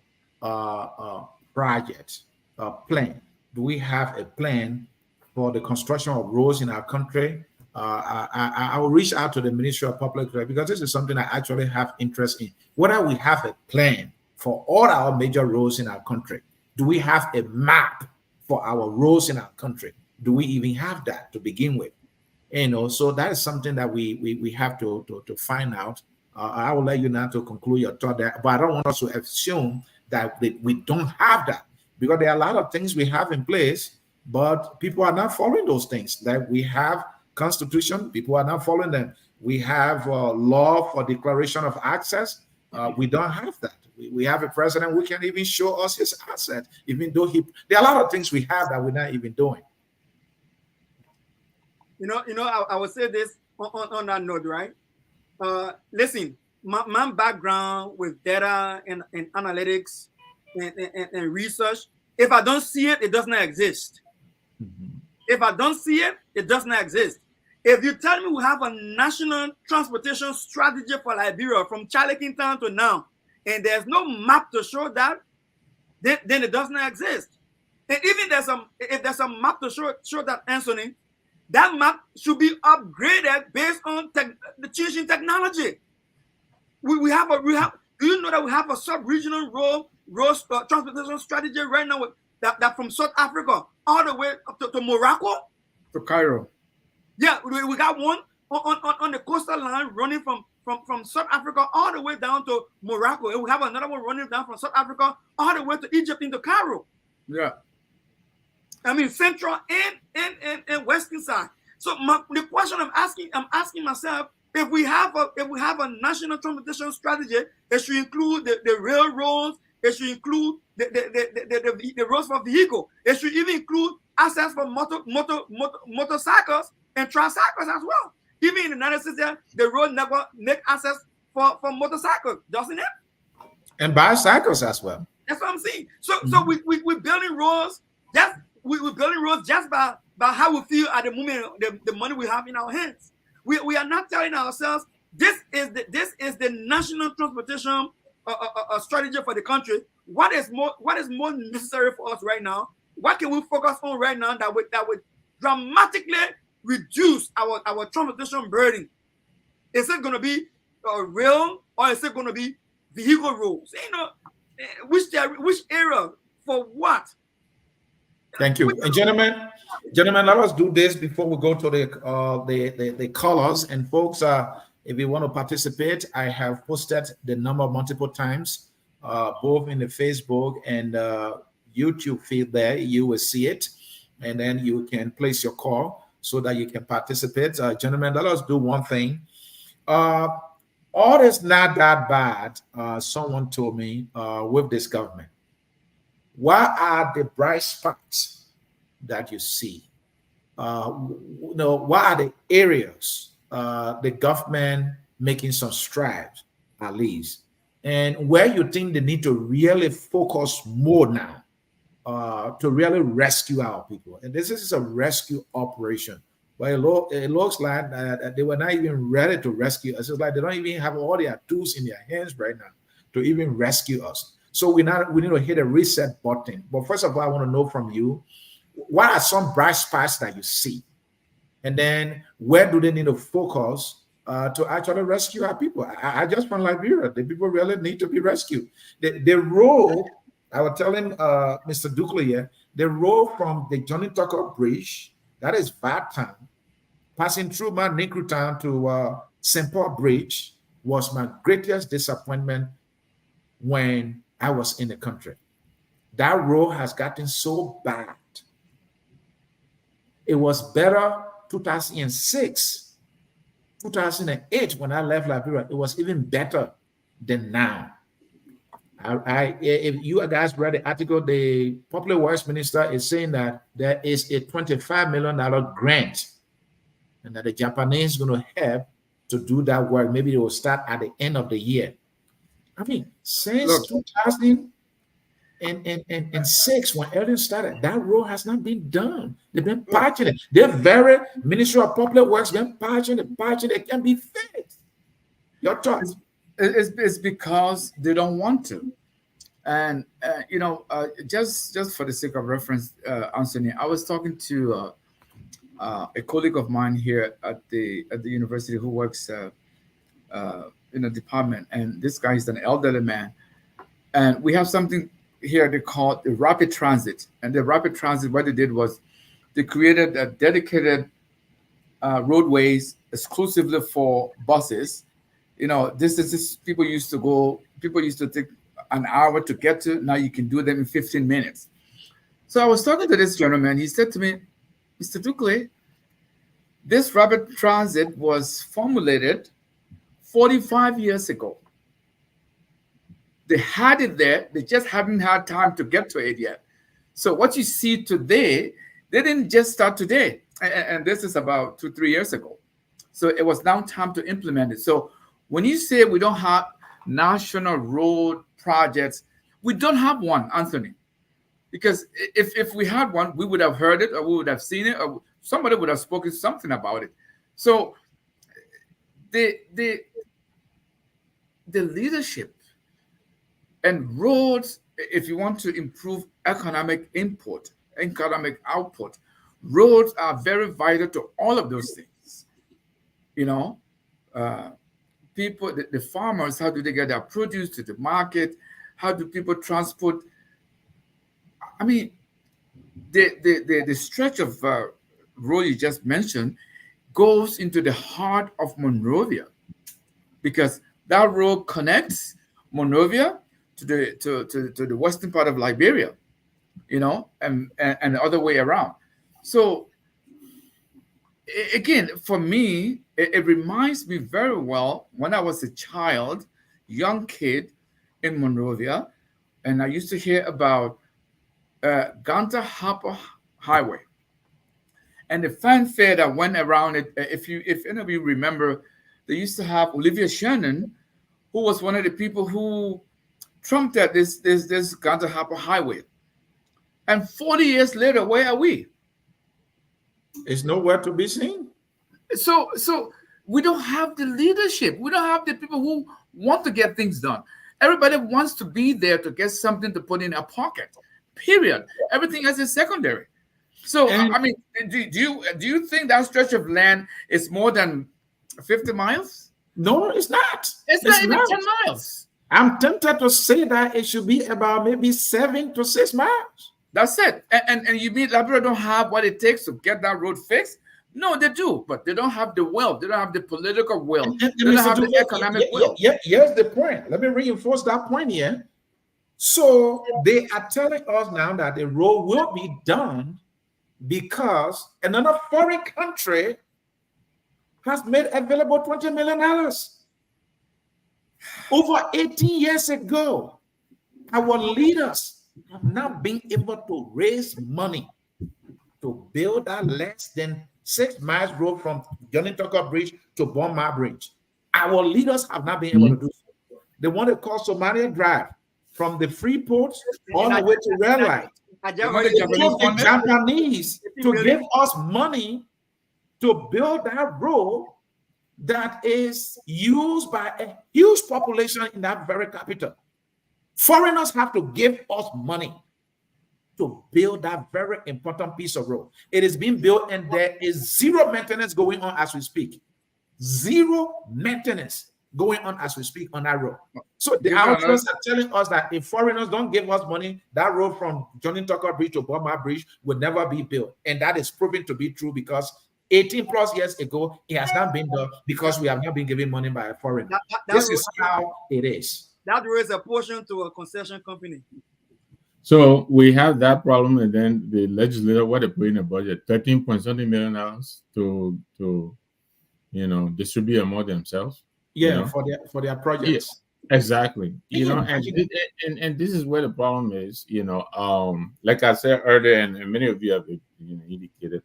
project plan? Do we have a plan for the construction of roads in our country? I will reach out to the Ministry of Public Works because this is something I actually have interest in. Whether we have a plan for all our major roads in our country. Do we have a map for our roads in our country? Do we even have that to begin with? So that is something that we have to find out. I will let you now to conclude your thought there, but I don't want us to assume that we don't have that, because there are a lot of things we have in place, but people are not following those things. That we have constitution, people are not following them. We have law for declaration of access. We don't have that. We have a president who can't even show us his asset, even though there are a lot of things we have that we're not even doing. I would say this on that note, right? Listen, my background with data and analytics and research, if I don't see it, it does not exist. Mm-hmm. If I don't see it, it does not exist. If you tell me we have a national transportation strategy for Liberia from Charlie Town to now, and there's no map to show that, then it does not exist. And even if there's a map to show that, Anthony, that map should be upgraded based on the changing technology. We have. Do you know that we have a sub-regional road transportation strategy right now that from South Africa all the way up to Morocco, to Cairo? Yeah, we got one on the coastal line running from South Africa all the way down to Morocco, and we have another one running down from South Africa all the way to Egypt into Cairo. Yeah. I mean, central and western side. So the question I'm asking myself, if we have a national transportation strategy, it should include the railroads, it should include the roads for vehicle, it should even include access for motorcycles and tricycles as well. Even in the United States, the road network make access for motorcycles, doesn't it? And bicycles as well. That's what I'm saying. So we're building roads. We're building roads just by how we feel at the moment, the money we have in our hands. We are not telling ourselves this is the national transportation strategy for the country. What is more necessary for us right now? What can we focus on right now that would dramatically reduce our transportation burden? Is it going to be rail, or is it going to be vehicle roads? Which area for what? Thank you. And gentlemen, let us do this before we go to the callers. And folks, if you want to participate, I have posted the number multiple times, both in the Facebook and YouTube feed there. You will see it, and then you can place your call so that you can participate. Gentlemen, let us do one thing. All is not that bad, someone told me, with this government. What are the bright spots that you see? What are the areas the government making some strides, at least, and where you think they need to really focus more now to really rescue our people? And this is a rescue operation. But it looks like they were not even ready to rescue us. It's like they don't even have all their tools in their hands right now to even rescue us. So we need to hit a reset button. But first of all, I want to know from you, what are some bright spots that you see? And then where do they need to focus to actually rescue our people. I just from Liberia, the people really need to be rescued. The road, I was telling Mr. Dukley here, the road from the Johnny Tucker Bridge, that is bad time, passing through my Negro town to St. Paul Bridge was my greatest disappointment when I was in the country. That road has gotten so bad. It was better 2006, 2008 when I left Liberia. It was even better than now. If you guys read the article, the Public Works Minister is saying that there is a $25 million grant and that the Japanese are going to help to do that work. Maybe they will start at the end of the year. I mean, since 2006, when Ellen started, that road has not been done. They've been patching it. The very Ministry of Public Works been patching it. It can be fixed. Your thoughts? It's because they don't want to. And just for the sake of reference, Anthony, I was talking to a colleague of mine here at the university who works in a department, and this guy is an elderly man, and we have something here they call the rapid transit. And the rapid transit, what they did was they created a dedicated roadways exclusively for buses. Distances people used to take an hour to get to. Now you can do them in 15 minutes. So I was talking to this gentleman. He said to me, Mr. Dukley, this rapid transit was formulated 45 years ago. They had it there. They just hadn't had time to get to it yet. So what you see today, they didn't just start today. And this is about 2-3 years ago. So it was now time to implement it. So when you say we don't have national road projects, we don't have one, Anthony. Because if we had one, we would have heard it, or we would have seen it, or somebody would have spoken something about it. So the leadership and roads, if you want to improve economic output, roads are very vital to all of those things. People, the farmers, how do they get their produce to the market? How do people transport? I mean, the stretch of road you just mentioned goes into the heart of Monrovia, because that road connects Monrovia to the western part of Liberia, and the other way around. So again, for me, it reminds me very well when I was a young kid in Monrovia, and I used to hear about Ganta Harper Highway and the fanfare that went around it. If any of you remember, they used to have Olivia Shannon, who was one of the people who trumped at this Ganta Harper Highway. And 40 years later, where are we? It's nowhere to be seen. So we don't have the leadership. We don't have the people who want to get things done. Everybody wants to be there to get something to put in a pocket. Period. Everything else is secondary. So I mean, do you think that stretch of land is more than 50 miles? No, it's not. It's not even 10 miles. I'm tempted to say that it should be about maybe 7 to 6 miles. That's it. And you mean Liberia don't have what it takes to get that road fixed? No, they do, but they don't have the will. They don't have the political will. They don't have the economic will. Here's the point. Let me reinforce that point here. So they are telling us now that the road will be done because another foreign country has made available $20 million. Over 18 years ago, our leaders have not been able to raise money to build that less than 6 miles road from Johnny Tucker Bridge to Bonmar Bridge. Our leaders have not been able to do so. They want to call Somalia Drive from the free ports all the way to Red Light. The Japanese to give us money to build that road that is used by a huge population in that very capital. Foreigners have to give us money to build that very important piece of road. It is being built and there is zero maintenance going on as we speak. Zero maintenance going on as we speak on that road. So the Give me another- outros are telling us that if foreigners don't give us money, that road from Johnny Tucker Bridge to Burma Bridge will never be built. And that is proven to be true because 18 plus years ago, it has not been done because we have not been given money by a foreigner. This is how it is. That road is a portion to a concession company. So we have that problem, and then the legislature, what they put in a budget, 13 point something million dollars to distribute among themselves. Yeah, for their projects. Yeah, exactly. And this is where the problem is. Like I said earlier, and many of you have indicated,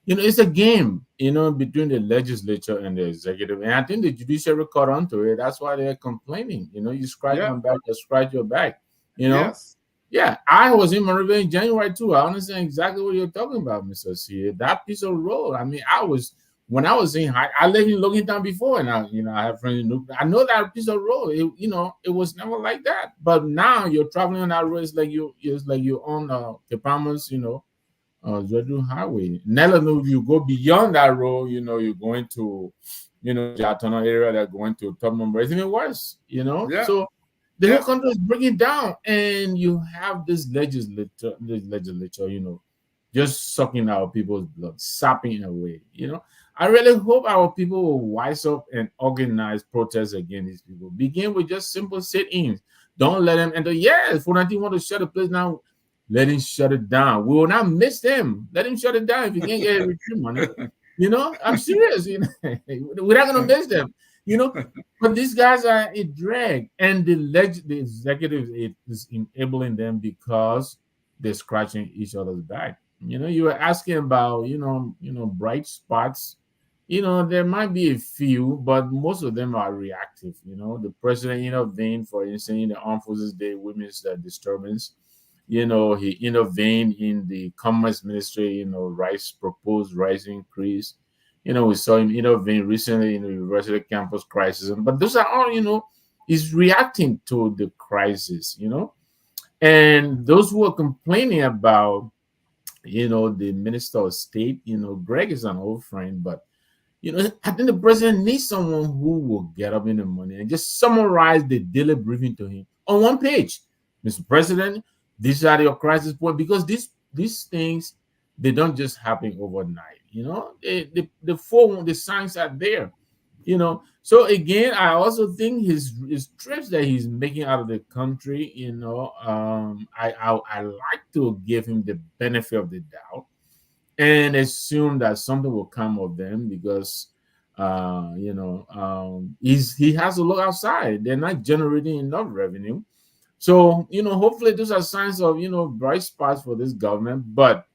it's a game, between the legislature and the executive. And I think the judiciary caught on to it. That's why they're complaining. You scratch my back, you scratch your back. Yes. Yeah, I was in Monrovia in January too. I understand exactly what you're talking about, Mr. C. That piece of road. I mean, when I was in high, I lived in Logantown before, and I have friends in New. I know that piece of road. It was never like that. But now you're traveling on that road. It's like you're on Kepamas, Dreadwood Highway. Never know if you go beyond that road, you're going to, Jatona area. They're going to Tubman. It's even worse, Yeah. So the whole country is breaking down, and you have this legislature, just sucking our people's blood, sapping it away. I really hope our people will wise up and organize protests against these people. Begin with just simple sit-ins. Don't let them enter. Yes, for nothing want to shut the place down, let him shut it down. We will not miss them. Let him shut it down if you can't get a retreat money. I'm serious. We're not gonna miss them. But these guys are a drag, and the executive is enabling them because they're scratching each other's back. You were asking about bright spots. There might be a few, but most of them are reactive. The president intervened, for instance, in the Armed Forces Day women's disturbance. He intervened in the Commerce Ministry. Proposed rice increase. We saw him intervene recently in the university campus crisis. But those are all, he's reacting to the crisis, And those who are complaining about, the Minister of State, Greg is an old friend, but, I think the president needs someone who will get up in the morning and just summarize the daily briefing to him on one page. Mr. President, these are your crisis points, because these things, they don't just happen overnight. The signs are there. So again, I also think his trips that he's making out of the country, I like to give him the benefit of the doubt and assume that something will come of them, because he has to look outside. They're not generating enough revenue. So hopefully those are signs of bright spots for this government. But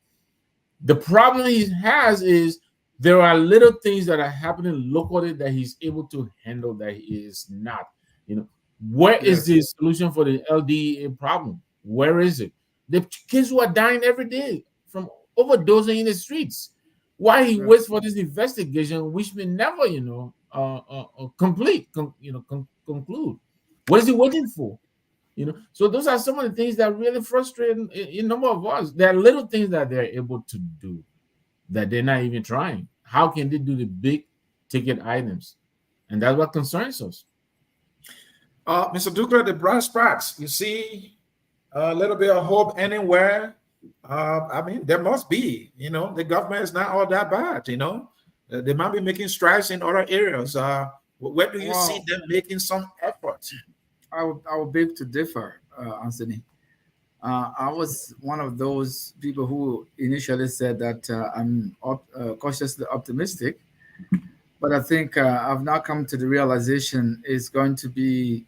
the problem he has is there are little things that are happening locally that he's able to handle that he is not. Where is the solution for the LDA problem? Where is it? The kids who are dying every day from overdosing in the streets. Why he waits for this investigation, which may never, conclude. What is he waiting for? So those are some of the things that really frustrate a number of us. There are little things that they're able to do that they're not even trying. How can they do the big ticket items? And that's what concerns us. Mr. Dukla, the bright spots, you see a little bit of hope anywhere. There must be, the government is not all that bad, they might be making strides in other areas. Where do you see them making some efforts? I would beg to differ, Anthony. I was one of those people who initially said that I'm cautiously optimistic, but I think I've now come to the realization it's going to be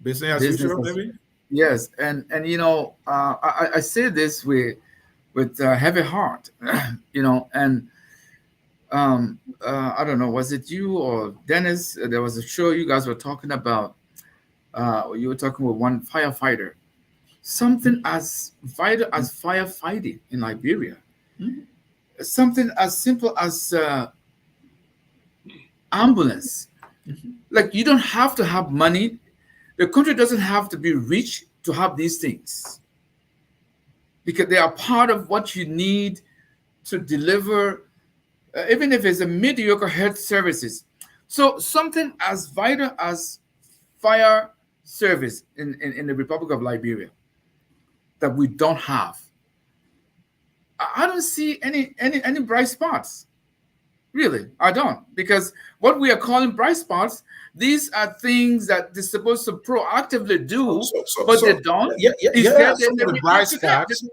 business as usual, maybe. Yes, and I say this with a heavy heart, and I don't know, was it you or Dennis? There was a show you guys were talking about. You were talking with one firefighter. Something as vital as firefighting in Liberia. Mm-hmm. Something as simple as ambulance. Mm-hmm. Like, you don't have to have money. The country doesn't have to be rich to have these things, because they are part of what you need to deliver even if it's a mediocre health services. So something as vital as fire service in the Republic of Liberia that we don't have. I don't see any bright spots. Really, I don't. Because what we are calling bright spots, these are things that they're supposed to proactively do, but they don't. Yeah. Some of the bright spots.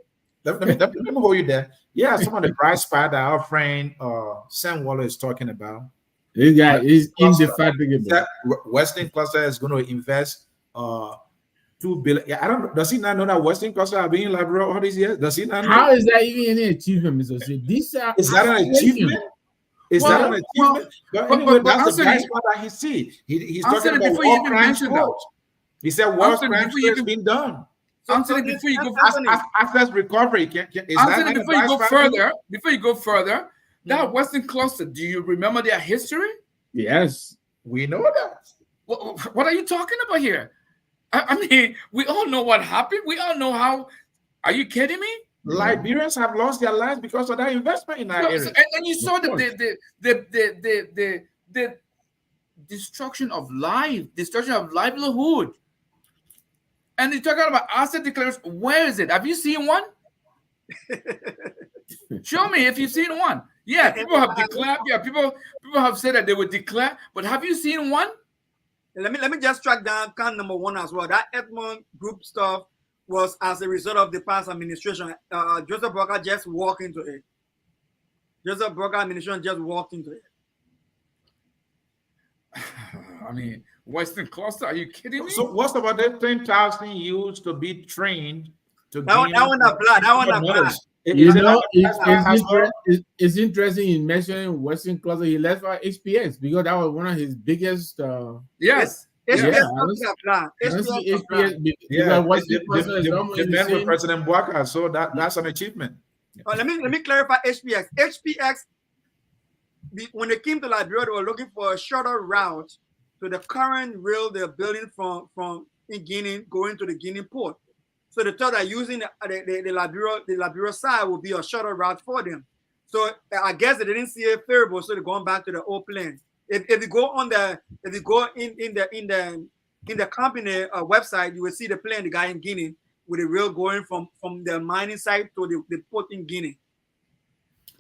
Let me hold you there. Yeah, some of the bright spots that our friend Sam Waller is talking about. This guy is indefatigable. That Western Cluster is going to invest $2 billion. Yeah, I don't. Does he not know that Western Cluster have been in Liberia all these years? Does he not know? How is that even any achievement, Mr. C? Is that an achievement? Is that an achievement? But anyway, that's the bright spot that he sees. He's talking about war crimes. He said war crimes has been done. Answer it before you go access recovery. Is that before you go further? Before you go further, that Western Cluster. Do you remember their history? Yes, we know that. What are you talking about here? I mean, we all know what happened. We all know how. Are you kidding me? Liberians have lost their lives because of that investment in that area. And you saw the destruction of life, destruction of livelihood. And you're talking about asset declaration. Where is it? Have you seen one? Show me if you've seen one. Yeah, people have declared. Yeah, people have said that they would declare, but have you seen one? Let me just track down count number one as well. That Edmond Group stuff was as a result of the past administration. Joseph Brocker just walked into it. Joseph Brocker administration just walked into it. I mean, Western Cluster, are you kidding me? So what's about the 10,000 youths to be trained to that one apply. It's interesting in mentioning Western Cluster. He left for HPX because that was one of his biggest. Yes. President Buaka, so that's an achievement. Let me clarify HPX. HPX, when they came to Liberia, they were looking for a shorter route to the current rail they're building from in Guinea going to the Guinea port. So they thought that using the Liberia side would be a shorter route for them. So I guess they didn't see it favorable, so they're going back to the old plan. If you go in the company website, you will see the plan, the guy in Guinea with the rail going from the mining site to the port in Guinea.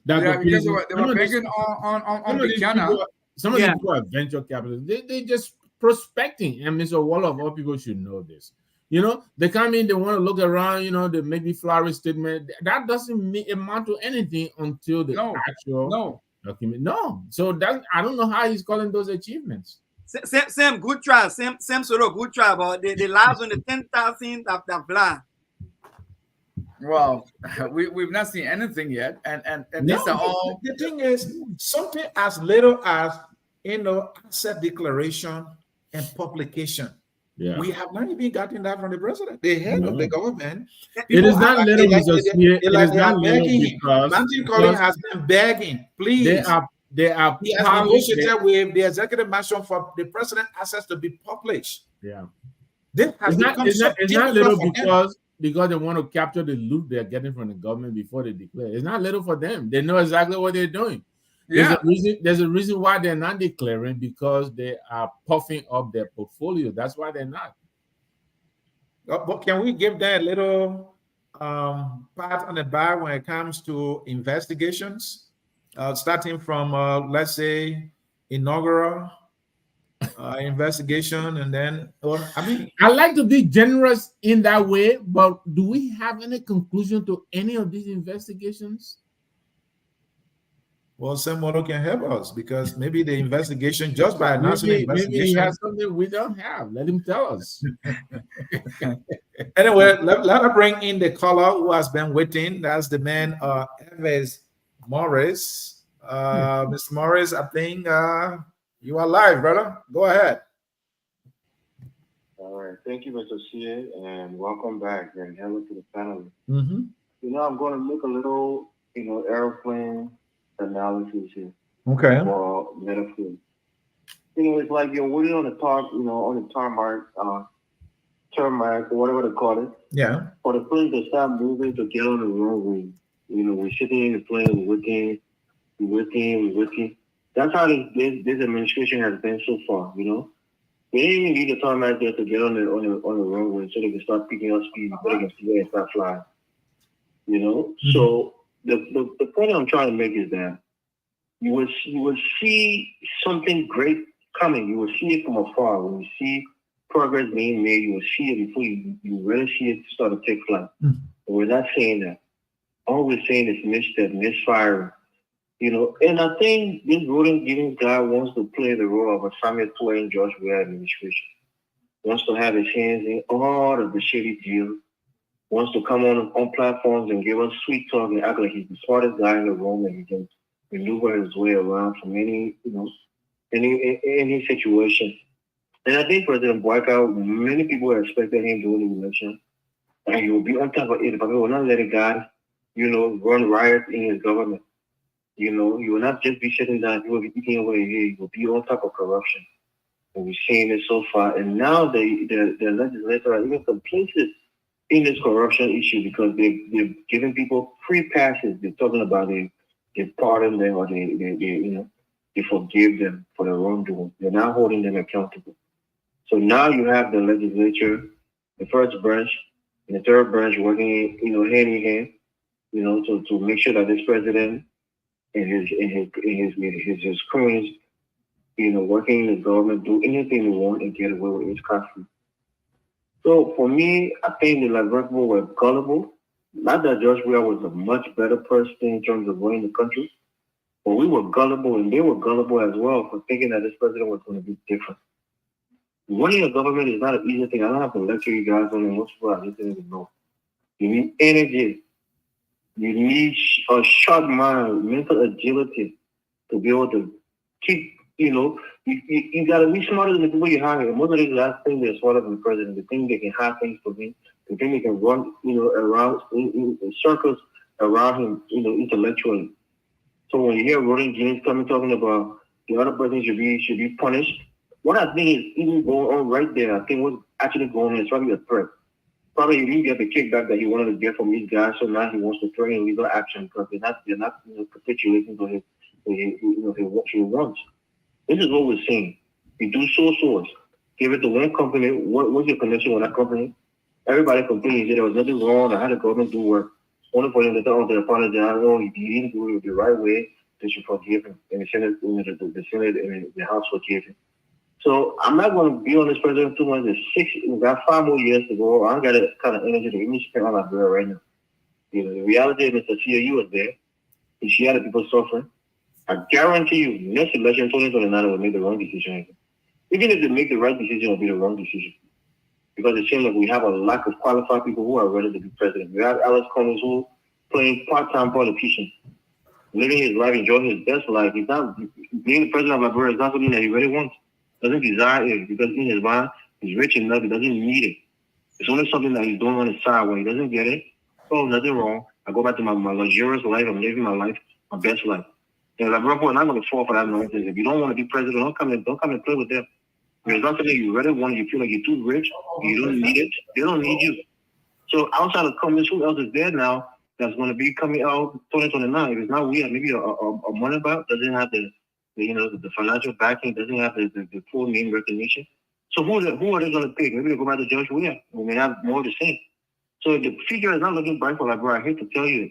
Because they were banking on the Ghana. Some of the people are venture capitalists. They just prospecting, and Mr. Waller of all people should know this. You know, they come in, they want to look around, you know, they maybe flowery statement. That doesn't amount to anything until the actual document. No. So that I don't know how he's calling those achievements. Sam, good try. Sam sort of good try, but the lives on the 10,000 that blah. Well, we've not seen anything yet, and these are all. The thing is, something as little as asset declaration and publication. Yeah. We have not even gotten that from the president, the head of the government. It is not little because Martin Collins has been begging, please. They are. He has negotiated with the executive mansion for the president assets to be published. Yeah. It's not little because they want to capture the loot they're getting from the government before they declare. It's not little for them. They know exactly what they're doing. There's a reason why they're not declaring, because they are puffing up their portfolio. That's why they're not. But can we give them a little pat on the back when it comes to investigations, starting from let's say inaugural investigation, and then I like to be generous in that way, but do we have any conclusion to any of these investigations? Well, someone can help us, because maybe the investigation, just by announcing the investigation, maybe he has something we don't have. Let him tell us. Anyway, let us bring in the caller who has been waiting. That's the man, Evans Morris. Mr. Morris, I think you are live, brother. Go ahead. All right. Thank you, Mr. CA, and welcome back, and hello to the panel. I'm going to make a little, airplane analysis here. Okay. For metaphor. It's like you're waiting on the top, on the tarmac, or whatever they call it. Yeah. For the plane to start moving to get on the runway. We're sitting in the plane, looking, We're working. That's how this administration has been so far, you know. They didn't even need the tarmac there to get on the runway so they can start picking up speed before they can see and start flying. You know? So the point I'm trying to make is that you will see something great coming. You will see it from afar. When you see progress being made, you will see it before you really see it start to take flight. But we're not saying that. All we're saying is misstep, misfiring. You know, and I think this ruling giving guy wants to play the role of a Samuel Toy in George Weah administration. Wants to have his hands in all of the shady deals. Wants to come on platforms and give us sweet talk and act like he's the smartest guy in the room and he can maneuver his way around from any situation. And I think President Boyka, many people expected him during the election, and he will be on top of it. But we will not let a guy, you know, run riot in his government. You know, you will not just be sitting down, you will be eating away here, you will be on top of corruption. And we've seen it so far. And now the legislators are even complicit in this corruption issue because they're giving people free passes. They're talking about they pardon them or they forgive them for their wrongdoing. They're not holding them accountable. So now you have the legislature, the first branch, and the third branch working, you know, hand in hand, you know, to make sure that this president and his cronies, you know, working in the government, do anything they want and get away with his country. So for me, I think the Liberian people were gullible. Not that George Weah was a much better person in terms of running the country, but we were gullible and they were gullible as well for thinking that this president was going to be different. Running a government is not an easy thing. I don't have to lecture you guys on it. Most people are listening to know. You need energy. You need a sharp mind, mental agility to be able to keep, you know, you got to be smarter than the people you hire. Most of these guys think they're smarter than the president. They think they can hire things for him. They think they can run, you know, around in circles around him, you know, intellectually. So when you hear Rodney James coming talking about the other person should be punished, what I think is even going on right there, I think what's actually going on is probably a threat. Probably he didn't get the kickback that he wanted to get from these guys, so now he wants to threaten legal action because they're not you know, capitulating to what he wants. This is what we're seeing. You do source, give it to one company. What's your connection with that company? Everybody complains that there was nothing wrong. I had the government do work. Only for him to tell them to apologize. Oh, he didn't do it the right way. They should forgive him. And the Senate and the House forgive him. So I'm not going to be on this president too much. We got 5 more years to go. I don't got that kind of energy to even spend on Liberia right now. You know, the reality is Mr. CAU was there. She had the people suffering. I guarantee you, next election, 2029 will make the wrong decision. Even if they make the right decision, it will be the wrong decision. Because it seems like we have a lack of qualified people who are ready to be president. We have Alex Cummings who playing part-time politician, living his life, enjoying his best life. He's not being the president of Liberia is not something that he really wants. Doesn't desire it because in his mind he's rich enough. He doesn't need it. It's only something that he's doing on his side. When he doesn't get it, oh, nothing wrong. I go back to my luxurious life. I'm living my life, my best life. And Liberia people are not going to fall for that nonsense. If you don't want to be president, don't come and play with them. If there's nothing that you really want, you feel like you're too rich, you don't need it. They don't need you. So outside of Cummings, who else is there now that's going to be coming out 2029? If it's not weird, maybe a money about doesn't have the financial backing, doesn't have the full name recognition. So who are they going to pick? Maybe they go back to George Weah. We may have more of the same. So the future is not looking bright for Liberia. I hate to tell you.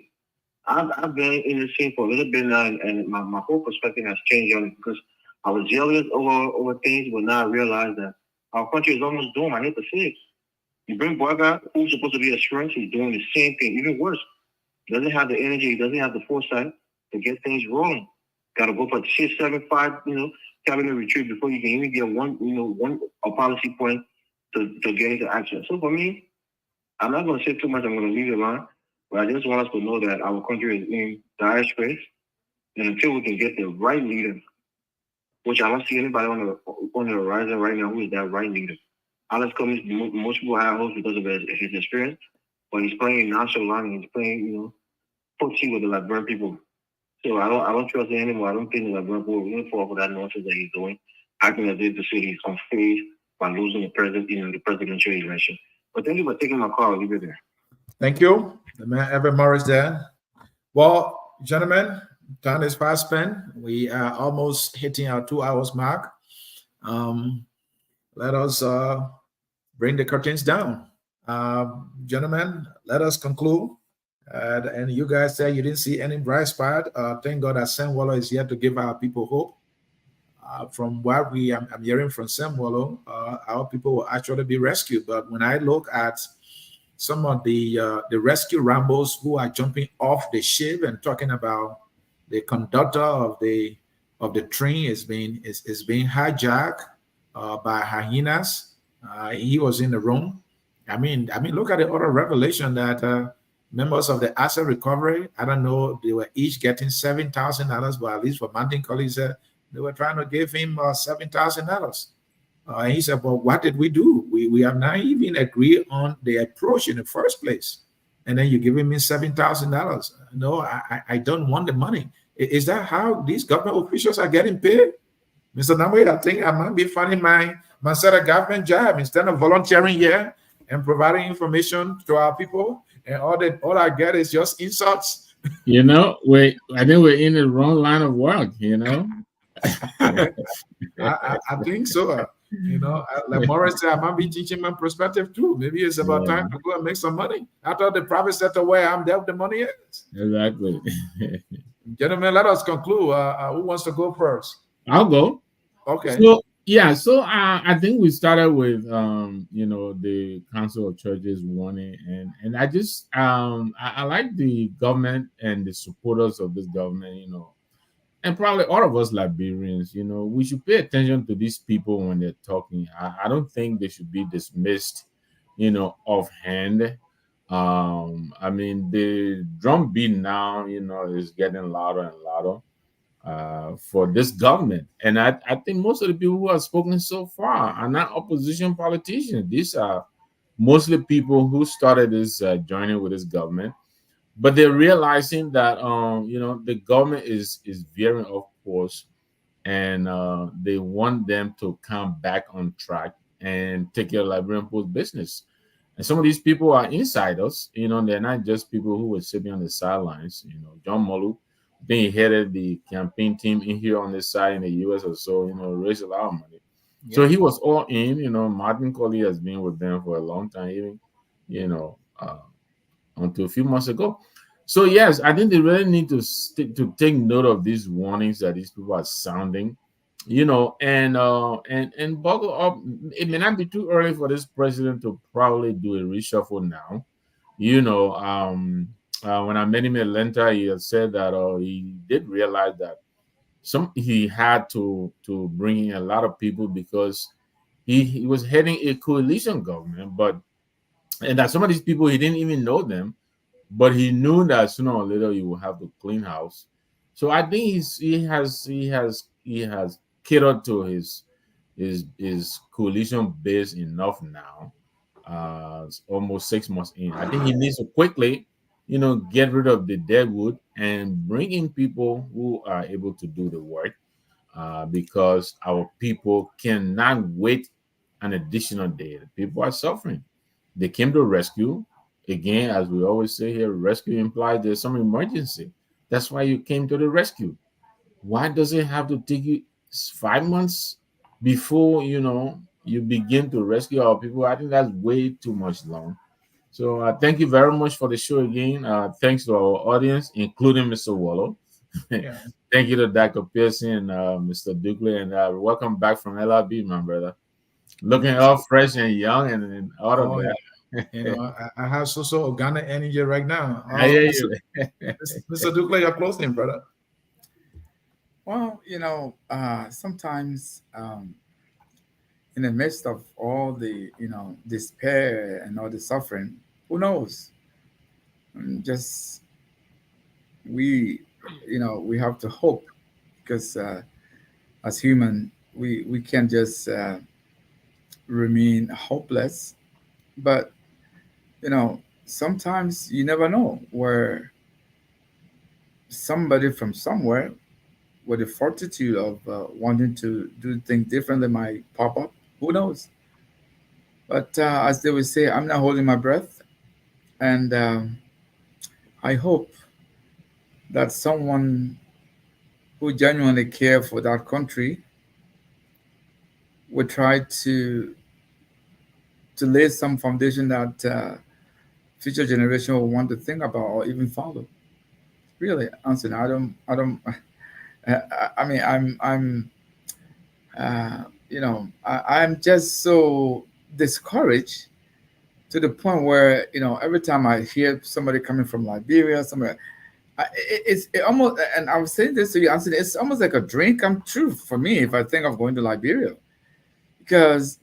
I've been in the scene for a little bit now, and my whole perspective has changed on it because I was jealous over things, but now I realize that our country is almost doomed. I hate to say it. You bring Boyka, who's supposed to be a strength, he's doing the same thing, even worse. He doesn't have the energy, he doesn't have the foresight to get things rolling. Got to go for 6, 7, 5, cabinet retreat before you can even get one policy point to get into action. So for me, I'm not going to say too much. I'm going to leave it alone. But I just want us to know that our country is in dire straits, and until we can get the right leader, which I don't see anybody on the horizon right now who is that right leader. Alex Cummings, most people have hopes because of his experience, but he's playing nonchalant. He's playing, footsie with the Liberian people. So I don't trust him anymore. I don't think the Liberian people will even fall for that nonsense that he's doing, acting as if the city is unfazed by losing the presidential election. But thank you for taking my call. I'll leave it there. Thank you. The man Evan Morris there. Well, gentlemen, Time is fast spent. We are almost hitting our 2 hours mark. Um, let us bring the curtains down. Gentlemen, let us conclude. And you guys said you didn't see any bright spot. Thank God that Sam Waller is here to give our people hope. From what I'm hearing from Sam Waller, our people will actually be rescued. But when I look at some of the rescue rambos who are jumping off the ship and talking about the conductor of the train is being hijacked by hyenas. He was in the room. Look at the other revelation that members of the asset recovery, I don't know, they were each getting $7,000, but at least for Mountain College, they were trying to give him $7,000. And he said, well, what did we do? We have not even agreed on the approach in the first place. And then you're giving me $7,000. No, I don't want the money. Is that how these government officials are getting paid? Mr. Namwe, I think I might be finding myself a government job instead of volunteering here and providing information to our people. And all I get is just insults. I think we're in the wrong line of work, I think so. Like Morris said, I might be teaching my perspective too. Maybe it's about time to go and make some money. I thought the private sector where I'm there, the money is. Exactly. Gentlemen, let us conclude. Who wants to go first? I'll go. Okay. So I think we started with the Council of Churches warning, and I just I like the government and the supporters of this government, and probably all of us Liberians, we should pay attention to these people when they're talking. I don't think they should be dismissed, offhand. The drum beat now, is getting louder and louder for this government. And I think most of the people who have spoken so far are not opposition politicians. These are mostly people who started this joining with this government. But they're realizing that the government is veering off course, and they want them to come back on track and take care of Liberian Post business. And some of these people are insiders. They're not just people who were sitting on the sidelines. John Molu, I think he headed the campaign team in here on this side in the U.S. or so. Raised a lot of money. Yeah. So he was all in. Martin Colley has been with them for a long time, even until a few months ago. So yes, I think they really need to take note of these warnings that these people are sounding, and buckle up. It may not be too early for this president to probably do a reshuffle now. When I met him in Atlanta, he had said that he did realize that he had to bring in a lot of people because he was heading a coalition government, and that some of these people he didn't even know them. But he knew that sooner or later he will have to clean house. So I think he has catered to his coalition base enough now. It's almost 6 months in. I think he needs to quickly, get rid of the deadwood and bring in people who are able to do the work. Because our people cannot wait an additional day. People are suffering. They came to rescue. Again, as we always say here, rescue implies there's some emergency. That's why you came to the rescue. Why does it have to take you 5 months before you begin to rescue our people? I think that's way too much long. So thank you very much for the show again. Thanks to our audience, including Mr. Wallow. Yeah. Thank you to Dr. Pearson and Mr. Dukley, and welcome back from LRB, my brother. Looking all fresh and young and all of that. I have so organic energy right now. I hear you. Mr. Dukley, you're closing, brother. Well, sometimes in the midst of all the, despair and all the suffering, who knows? Just we have to hope, because as human, we can't just remain hopeless. But sometimes you never know where somebody from somewhere with the fortitude of wanting to do things differently might pop up. Who knows? But as they would say, I'm not holding my breath. And I hope that someone who genuinely care for that country would try to lay some foundation that future generation will want to think about or even follow. Really, Anthony, I don't. I mean, I'm just so discouraged to the point where every time I hear somebody coming from Liberia, somewhere, it almost, and I was saying this to you, Anthony, it's almost like a dream come true for me if I think of going to Liberia, because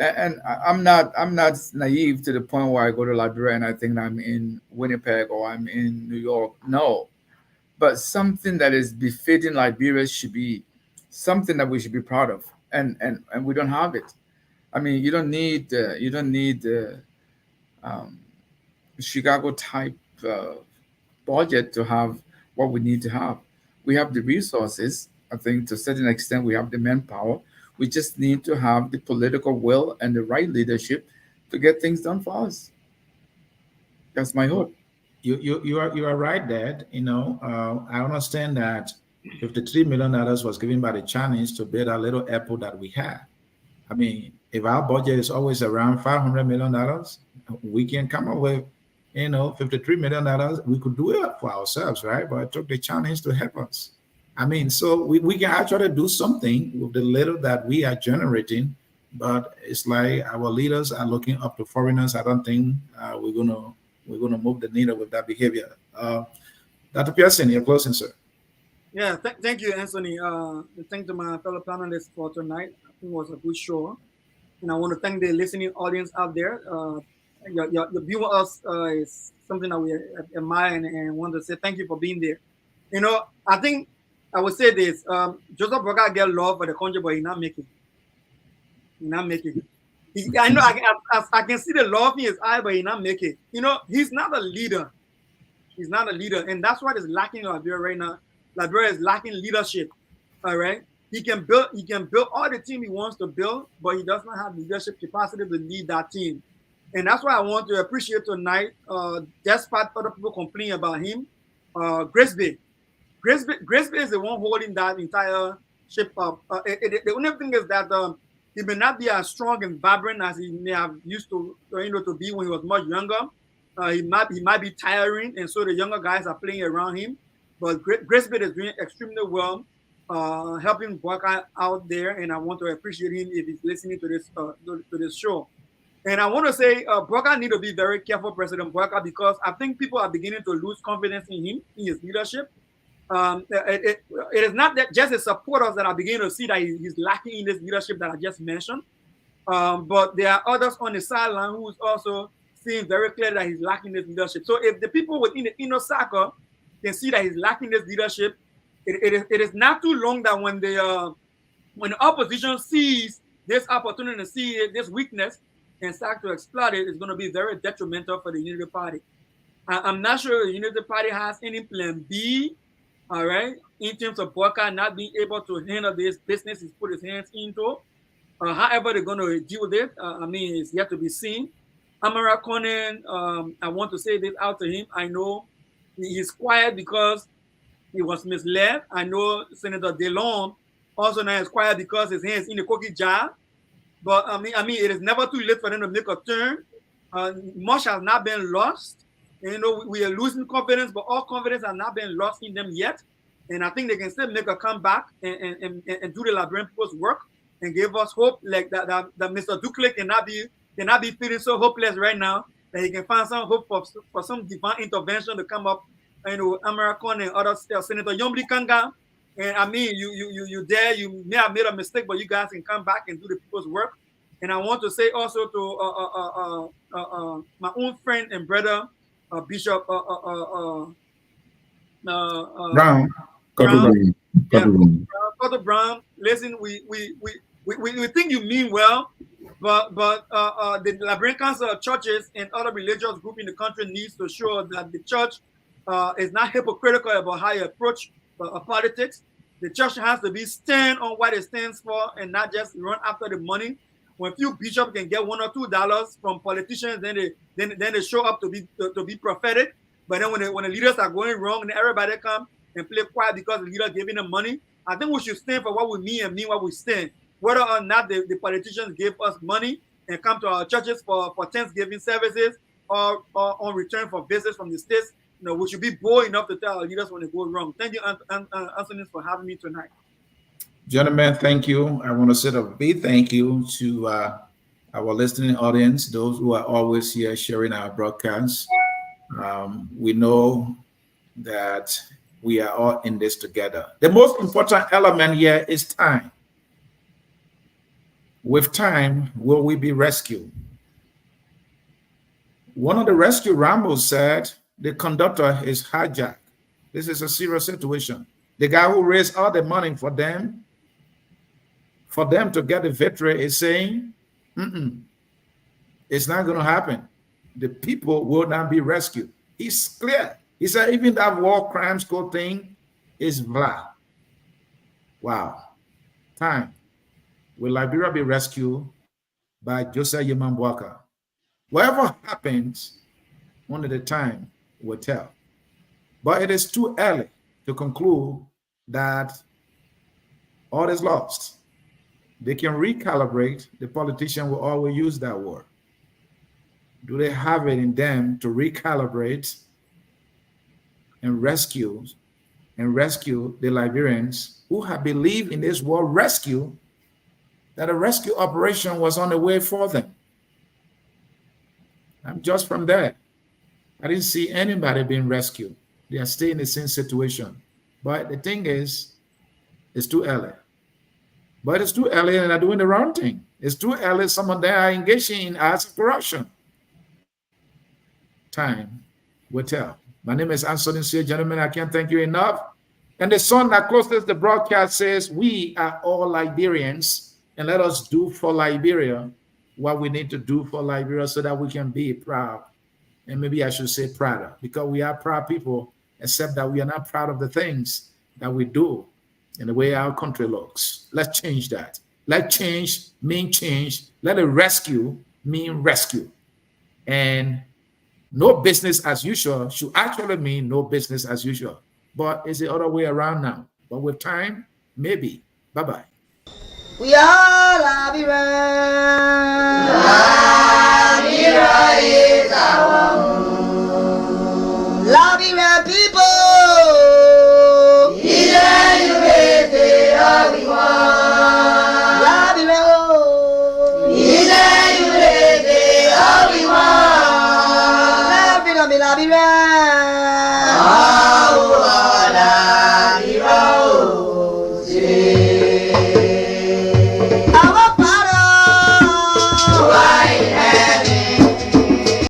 I'm not naive to the point where I go to Liberia and I think I'm in Winnipeg or I'm in New York. No, but something that is befitting Liberia should be something that we should be proud of, and we don't have it. I mean, you don't need um, Chicago type budget to have what we need to have. We have the resources. I think to a certain extent we have the manpower. We just need to have the political will and the right leadership to get things done for us. That's my hope. You are right, Dad. I understand that $53 million was given by the Chinese to build a little airport that we have. I mean, if our budget is always around $500 million, we can come up with, $53 million. We could do it for ourselves, right? But it took the Chinese to help us. I mean, so we can actually do something with the little that we are generating, but it's like our leaders are looking up to foreigners. I don't think we're gonna move the needle with that behavior. Dr. Pearson, your closing, sir. Yeah, thank you, Anthony. Thank to my fellow panelists for tonight. I think it was a good show. And I want to thank the listening audience out there. Your view of us is something that we admire and want to say thank you for being there. I think I would say this. Joseph Boga get love for the country, but he's not making it. He's not making it. I know I can see the love in his eye, but he's not making it. He's not a leader. He's not a leader. And that's what is lacking in Liberia right now. Liberia is lacking leadership. All right. He can build all the team he wants to build, but he does not have leadership capacity to lead that team. And that's why I want to appreciate tonight, despite other people complaining about him, Grisby. Grisby is the one holding that entire ship up. The only thing is that he may not be as strong and vibrant as he may have used to be when he was much younger. He might be tiring, and so the younger guys are playing around him. But Grisby is doing extremely well, helping Boyka out there, and I want to appreciate him if he's listening to this show. And I want to say Boyka need to be very careful, President Boyka, because I think people are beginning to lose confidence in him, in his leadership. It is not that just the supporters that are beginning to see that he's lacking in this leadership that I just mentioned, but there are others on the sideline who's also seeing very clearly that he's lacking this leadership. So if the people within the inner circle can see that he's lacking this leadership, it is not too long that when the opposition sees this opportunity, see this weakness, and start to exploit it, it's going to be very detrimental for the Unity Party. I'm not sure the Unity Party has any plan B, all right, in terms of Boyka not being able to handle this business he's put his hands into. However they're going to deal with it, it's yet to be seen. Amara Conan, I want to say this out to him. I know he's quiet because he was misled. I know Senator DeLong also now is quiet because his hands in the cookie jar. But it is never too late for them to make a turn. Much has not been lost. And, we are losing confidence, but all confidence has not been lost in them yet. And I think they can still make a comeback and do the Liberian people's work and give us hope, like that Mr. Dukley cannot be feeling so hopeless right now that he can find some hope for some divine intervention to come up. American and other Senator Yombli Kanga. And you there, you may have made a mistake, but you guys can come back and do the people's work. And I want to say also to my own friend and brother, Bishop Brown. Father Brown, listen, we think you mean well, but the Liberian Council of Churches and other religious groups in the country needs to show that the church is not hypocritical about how you approach politics. The church has to be stand on what it stands for and not just run after the money. When few bishops can get $1 or $2 from politicians, then they show up to be prophetic. But then when the leaders are going wrong, and everybody come and play quiet because the leader giving them money. I think we should stand for what we mean and mean what we stand. Whether or not the politicians give us money and come to our churches for Thanksgiving services or on return for visits from the states, we should be bold enough to tell our leaders when they go wrong. Thank you, Anthony, for having me tonight. Gentlemen, thank you. I want to say a big thank you to our listening audience, those who are always here sharing our broadcasts. We know that we are all in this together. The most important element here is time. With time, will we be rescued? One of the rescue Rambos said the conductor is hijacked. This is a serious situation. The guy who raised all the money for them to get the victory is saying, it's not going to happen. The people will not be rescued. He's clear. He said even that war crimes code thing is blah. Wow. Time. Will Liberia be rescued by Joseph Yemambwaka? Whatever happens, one at a time will tell. But it is too early to conclude that all is lost. They can recalibrate. The politician will always use that word. Do they have it in them to recalibrate and rescue the Liberians who have believed in this word rescue, that a rescue operation was on the way for them? I'm just from there. I didn't see anybody being rescued. They are still in the same situation. But the thing is, it's too early. But it's too early and they're doing the wrong thing. It's too early. Some of them are engaging in acts of corruption. Time will tell. My name is Anthony C. Gentlemen, I can't thank you enough. And the song that closes the broadcast says, we are all Liberians, and let us do for Liberia what we need to do for Liberia so that we can be proud. And maybe I should say prouder, because we are proud people, except that we are not proud of the things that we do and the way our country looks. Let's change that. Let change mean change. Let a rescue mean rescue. And no business as usual should actually mean no business as usual. But it's the other way around now. But with time, maybe. Bye-bye. We are Liberia. Liberia is our home. Liberia people. Liberia.